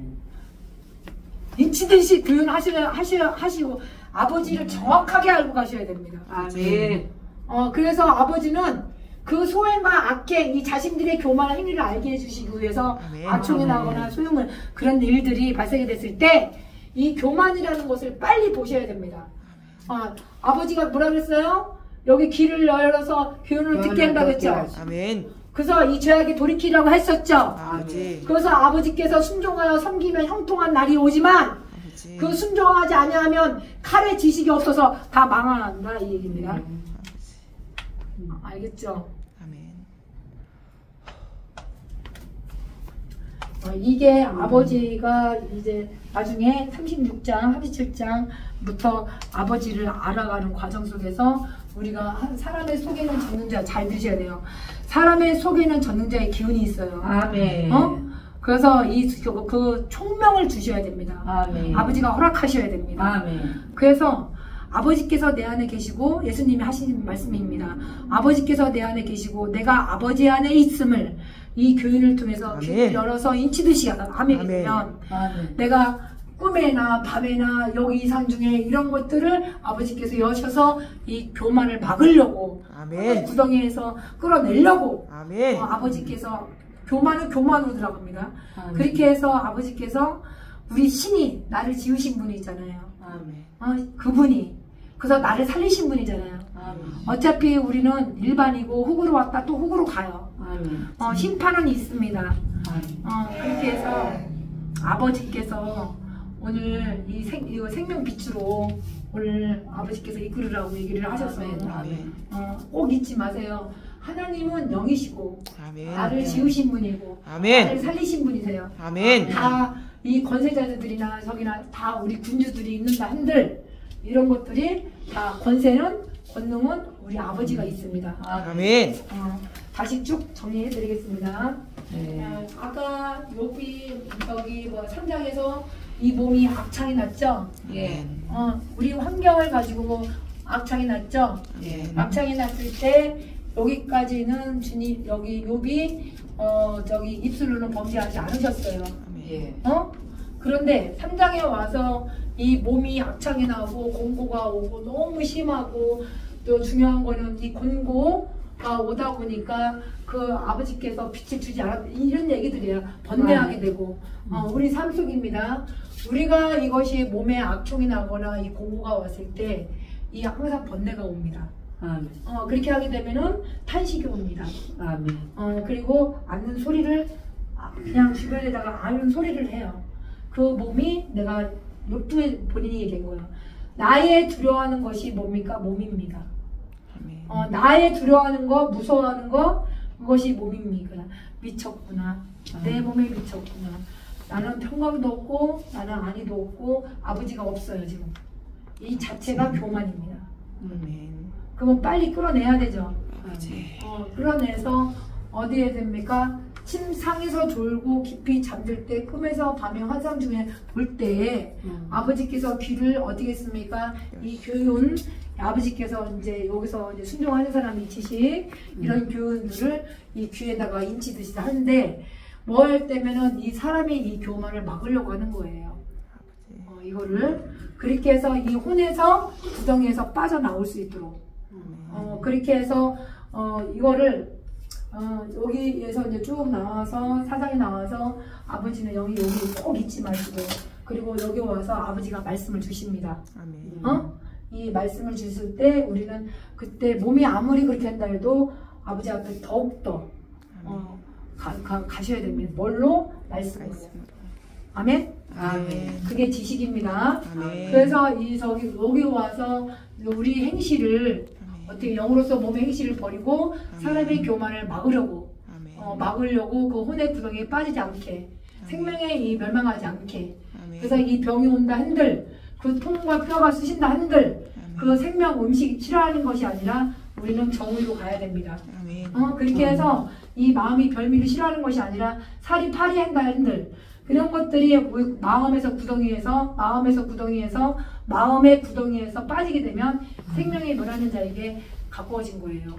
인치듯이 교훈하시고 아버지를 정확하게 알고 가셔야 됩니다. 아멘. 그래서 아버지는 그 소행과 악행, 이 자신들의 교만한 행위를 알게 해주시기 위해서 아멘. 악총이 나거나 소용을 그런 일들이 발생이 됐을 때 이 교만이라는 것을 빨리 보셔야 됩니다. 아버지가 뭐라 그랬어요? 여기 길을 열어서 교훈을 듣게 한다고 했죠. 아멘. 그래서 이 죄악에 돌이키라고 했었죠. 아버지. 그래서 아버지께서 순종하여 섬기면 형통한 날이 오지만 아버지. 그 순종하지 아니하면 칼의 지식이 없어서 다 망한다 이 얘기입니다. 알겠죠? 아멘. 이게 아버지가 이제 나중에 36장, 37장부터 아버지를 알아가는 과정 속에서 우리가 사람의 속에는 전능자 잘 드셔야 돼요. 사람의 속에는 전능자의 기운이 있어요. 아멘. 그래서 그 총명을 주셔야 됩니다. 아멘. 아버지가 허락하셔야 됩니다. 아멘. 그래서 아버지께서 내 안에 계시고 예수님이 하신 말씀입니다. 아버지께서 내 안에 계시고 내가 아버지 안에 있음을 이 교훈을 통해서 아멘. 귀를 열어서 인치듯이 하게 되면 아멘. 내가 꿈에나 밤에나 여기 이상 중에 이런 것들을 아버지께서 여셔서 이 교만을 막으려고 아멘. 구덩이에서 끌어내려고 아멘. 아버지께서 교만은 교만으로 들어갑니다. 아멘. 그렇게 해서 아버지께서 우리 신이 나를 지으신 분이 있잖아요. 아멘. 그분이 그래서 나를 살리신 분이잖아요. 아멘. 어차피 우리는 일반이고 흙으로 왔다 또 흙으로 가요. 아멘. 심판은 있습니다. 아멘. 그렇게 해서 아버지께서 오늘 이 생명 빛으로 오늘 아버지께서 이끌으라고 얘기를 하셨어요. 아멘. 꼭 잊지 마세요. 하나님은 영이시고 아멘. 나를 지으신 분이고 아멘. 나를 살리신 분이세요. 아멘. 다 이 권세자들이나 저기나 다 우리 군주들이 있는다 한들 이런 것들이 다 권세는 권능은 우리 아버지가 있습니다. 아멘. 다시 쭉 정리해 드리겠습니다. 네. 아까 여기 3장에서 이 몸이 악창이 났죠. 예. 우리 환경을 가지고 악창이 났죠. 예. 악창이 났을 때 여기까지는 주님 여기 욥이 저기 입술로는 범죄하지 않으셨어요. 예. 그런데 3장에 와서 이 몸이 악창이 나고 공고가 오고 너무 심하고 또 중요한 거는 이 공고가 오다 보니까 그 아버지께서 빛을 주지 않았 이런 얘기들이에요. 번뇌하게 되고 우리 삶 속입니다. 우리가 이것이 몸에 악총이 나거나 이 공고가 왔을 때 이 항상 번뇌가 옵니다. 아멘. 그렇게 하게 되면은 탄식이 옵니다. 아멘. 그리고 앓는 소리를 그냥 주변에다가 앓는 소리를 해요. 그 몸이 내가 욥도 본인이 얘기한 거예요. 나의 두려워하는 것이 뭡니까? 몸입니다. 아멘. 나의 두려워하는 거, 무서워하는 거, 그것이 몸입니다. 미쳤구나. 내 몸에 미쳤구나. 나는 평강도 없고, 나는 안위도 없고, 아버지가 없어요, 지금. 이 자체가 교만입니다. 아멘. 그러면 빨리 끌어내야 되죠. 아버지. 끌어내서 어디에 됩니까? 침상에서 졸고 깊이 잠들 때 꿈에서 밤에 환상 중에 볼 때 아버지께서 귀를 어떻게 했습니까? 이 교훈 아버지께서 이제 여기서 이제 순종하는 사람이 지식 이런 교훈들을 이 귀에다가 인치듯이 하는데 뭐 할 때면은 이 사람이 이 교만을 막으려고 하는 거예요. 이거를 그렇게 해서 이 혼에서 구덩이에서 빠져나올 수 있도록 그렇게 해서 이거를 여기에서 이제 쭉 나와서 사장이 나와서 아버지는 여기 꼭 잊지 마시고 그리고 여기 와서 아버지가 말씀을 주십니다. 아멘. 이 말씀을 주실 때 우리는 그때 몸이 아무리 그렇게 한다 해도 아버지 앞에 더욱더 가셔야 됩니다. 뭘로? 말씀으로. 아멘? 아멘. 그게 지식입니다. 아멘. 그래서 여기 와서 우리 행실을 어떻게 영으로서 몸의 행실을 버리고 사람의 교만을 막으려고 막으려고 그 혼의 구덩이에 빠지지 않게 생명의 이 멸망하지 않게 그래서 이 병이 온다 한들 그 통과 뼈가 쑤신다 한들 그 생명 음식 싫어하는 것이 아니라 우리는 정의로 가야 됩니다. 그렇게 해서 이 마음이 별미를 싫어하는 것이 아니라 살이 파리한다 한들 그런 것들이 마음의 구덩이에서 빠지게 되면 생명이 멸하는 자에게 가까워진 거예요.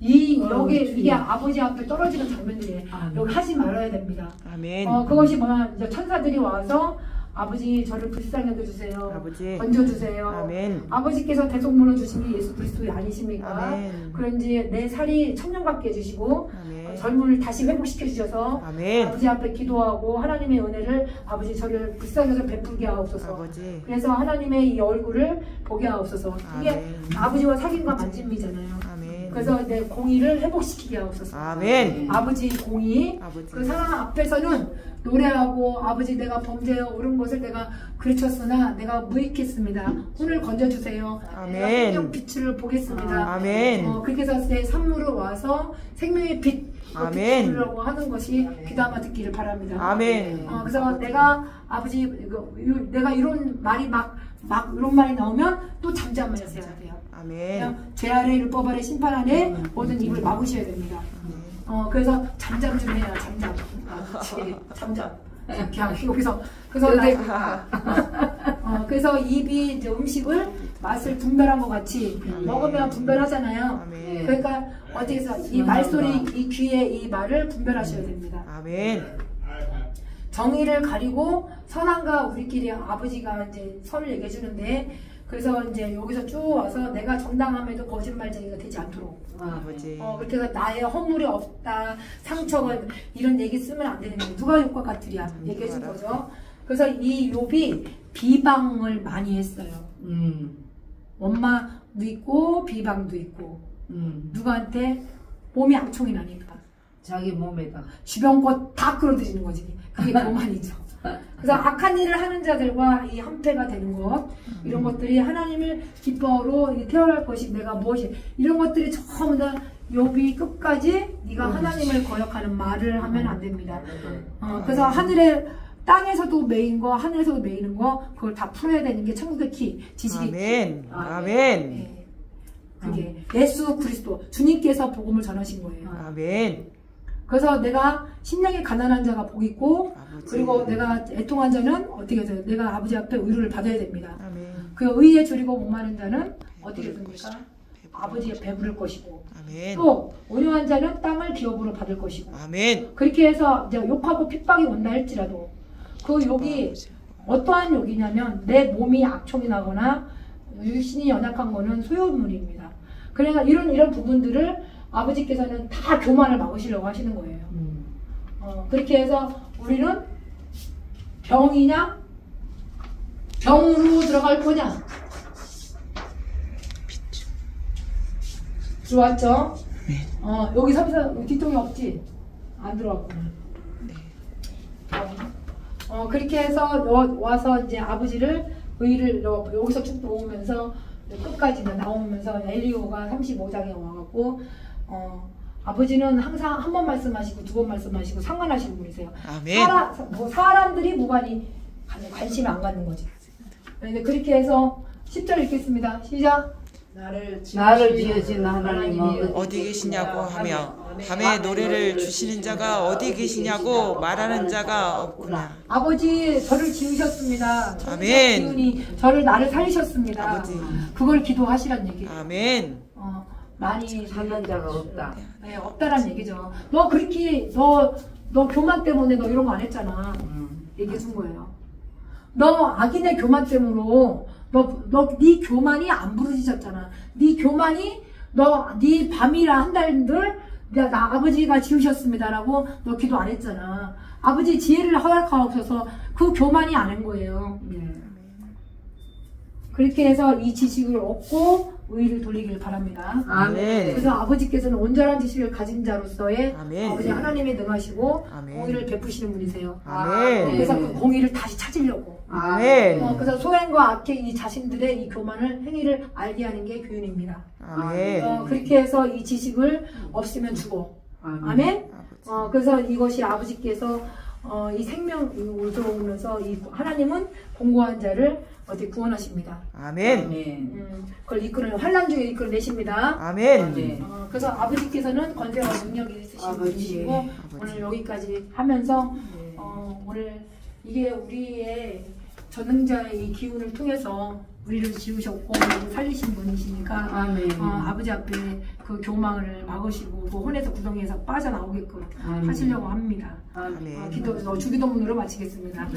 이게 아버지 앞에 떨어지는 장면들이에요. 여기 하지 말아야 됩니다. 아멘. 그것이 뭐야? 이제 천사들이 와서 아버지 저를 불쌍히 여겨주세요. 아버지. 건져주세요. 아멘. 아버지께서 대속물로 주신 게 예수 그리스도 아니십니까? 아멘. 그런지 내 살이 천년 갖게 해주시고 아멘. 젊음을 다시 회복시켜 주셔서 아멘. 아버지 앞에 기도하고 하나님의 은혜를 아버지 저를 불쌍해서 베풀게 하옵소서. 아버지. 그래서 하나님의 이 얼굴을 보게 하옵소서. 이게 아멘. 아버지와 사귐과 만짐이잖아요. 아멘. 그래서 내 공의를 회복시키게 하옵소서. 아멘. 아버지 공의. 아버지. 그 사람 앞에서는 노래하고 아버지 내가 범죄에 옳은 것을 내가 그르쳤으나 내가 무익했습니다. 오늘 건져주세요. 아멘. 내가 생명 빛을 보겠습니다. 아멘. 그렇게 해서 내 삶으로 와서 생명의 빛 아멘. 비추려고 하는 것이 귀담아 듣기를 바랍니다. 아멘. 그래서 내가 아버지 내가 이런 말이 막 이런 말이 나오면 또 잠잠하셔야 돼요. 아멘. 그냥 죄 아래 율법 아래 심판 아래 모든 입을 막으셔야 됩니다. 그래서 잠잠 좀 해요. 잠잠. 그렇지. 잠잠. 그냥 여기서 그래서 그래서 입이 이제 음식을 맛을 분별한 것 같이 먹으면 분별하잖아요. 아멘. 그러니까 어디서 이 말소리, 이 귀에 이 말을 분별하셔야 됩니다. 아멘. 정의를 가리고 선함과 우리끼리 아버지가 이제 선을 얘기해 주는데 그래서 이제 여기서 쭉 와서 내가 정당함에도 거짓말쟁이가 되지 않도록 아버지. 그렇게 해서 나의 허물이 없다 상처가 이런 얘기 쓰면 안 되는 거예요. 누가 욕과 같으랴 얘기해 준 거죠. 그래서 이 욥이 비방을 많이 했어요. 원망도 있고 비방도 있고 누구한테 몸이 악총이 나니까 자기 몸에다 주변 것 다 끌어들이는 거지. 그게 교만이죠. 그래서 악한 일을 하는 자들과 이 한패가 되는 것 이런 것들이 하나님을 기뻐로 태어날 것이 내가 무엇이 이런 것들이 전부 다 욥이 끝까지 네가 하나님을 거역하는 말을 하면 안 됩니다. 그래서 하늘에 땅에서도 매인 거 하늘에서도 매이는 거 그걸 다 풀어야 되는 게 천국의 키 지식이 아멘. 아멘. 네. 그게 예수 그리스도 주님께서 복음을 전하신 거예요. 아멘. 그래서 내가 심령이 가난한 자가 복 있고 아버지. 그리고 내가 애통한 자는 어떻게 해서 내가 아버지 앞에 의를 받아야 됩니다. 아멘. 그 의에 줄이고 목마른 자는 어떻게 됩니까? 아버지의 배부를 것이고 아멘. 또 온유한 자는 땅을 기업으로 받을 것이고 아멘. 그렇게 해서 이제 욕하고 핍박이 온다 할지라도 그 욕이 어떠한 욕이냐면 내 몸이 악총이 나거나 육신이 연약한 거는 소요물입니다. 그러니까 이런 부분들을 아버지께서는 다 교만을 막으시려고 하시는 거예요. 그렇게 해서 우리는 병이냐 병으로 들어갈 거냐 들어왔죠? 여기 뒷통이 없지? 안 들어왔구나. 그렇게 해서 와서 이제 아버지를 의를 여기서 쭉 놓으면서 끝까지 나오면서 엘리오가 35장에 와갖고 아버지는 항상 한 번 말씀하시고 두 번 말씀하시고 상관하시는 분이세요. 아멘. 사람들이 무관히 관심이 안 갖는 거지. 그런데 그렇게 해서 10절 읽겠습니다. 시작. 나를 지으신 하나님은 어디 계시냐고 하며 밤에 노래를 주시는 자가 어디 계시냐고 말하는 자가 없구나. 아버지 저를 지으셨습니다. 아멘. 지으니 저를 나를 살리셨습니다. 아버지. 그걸 기도하시란 얘기예요. 아멘. 많이 찾는 자가 없다. 네, 없다란 얘기죠. 너 그렇게 너 교만 때문에 너 이런 거 안 했잖아. 얘기해 준 거예요. 너 악인의 교만 때문에 네 교만이 안 부르짖었잖아. 네 교만이 네 밤이라 한 달들 나 아버지가 지으셨습니다라고 너 기도 안 했잖아. 아버지 지혜를 허락하옵소서. 그 교만이 안 한 거예요. 그렇게 해서 이 지식을 얻고 의를 돌리길 바랍니다. 아멘. 그래서 아버지께서는 온전한 지식을 가진 자로서의 아멘. 아버지 하나님이 능하시고 아멘. 공의를 베푸시는 분이세요. 아멘. 그래서 그 공의를 다시 찾으려고. 아멘. 그래서 소행과 악의 이 자신들의 이 교만을 행위를 알게 하는 게 교훈입니다. 아멘. 그렇게 해서 이 지식을 없으면 죽어. 아멘. 그래서 이것이 아버지께서 이 생명을 들어오면서 이 하나님은 공고한 자를 어디 구원하십니다. 아멘. 그걸 이끌어 환난 중에 이끌어내십니다. 아멘. 그래서 아버지께서는 권세와 능력이 있으신 분이시고 오늘 여기까지 하면서 오늘 이게 우리의 전능자의 이 기운을 통해서 우리를 지으셨고 우리를 살리신 분이시니까 아버지 앞에 그 교망을 막으시고 그 혼에서 구덩이에서 빠져나오게끔 하시려고 합니다. 아멘. 주기도문으로 마치겠습니다.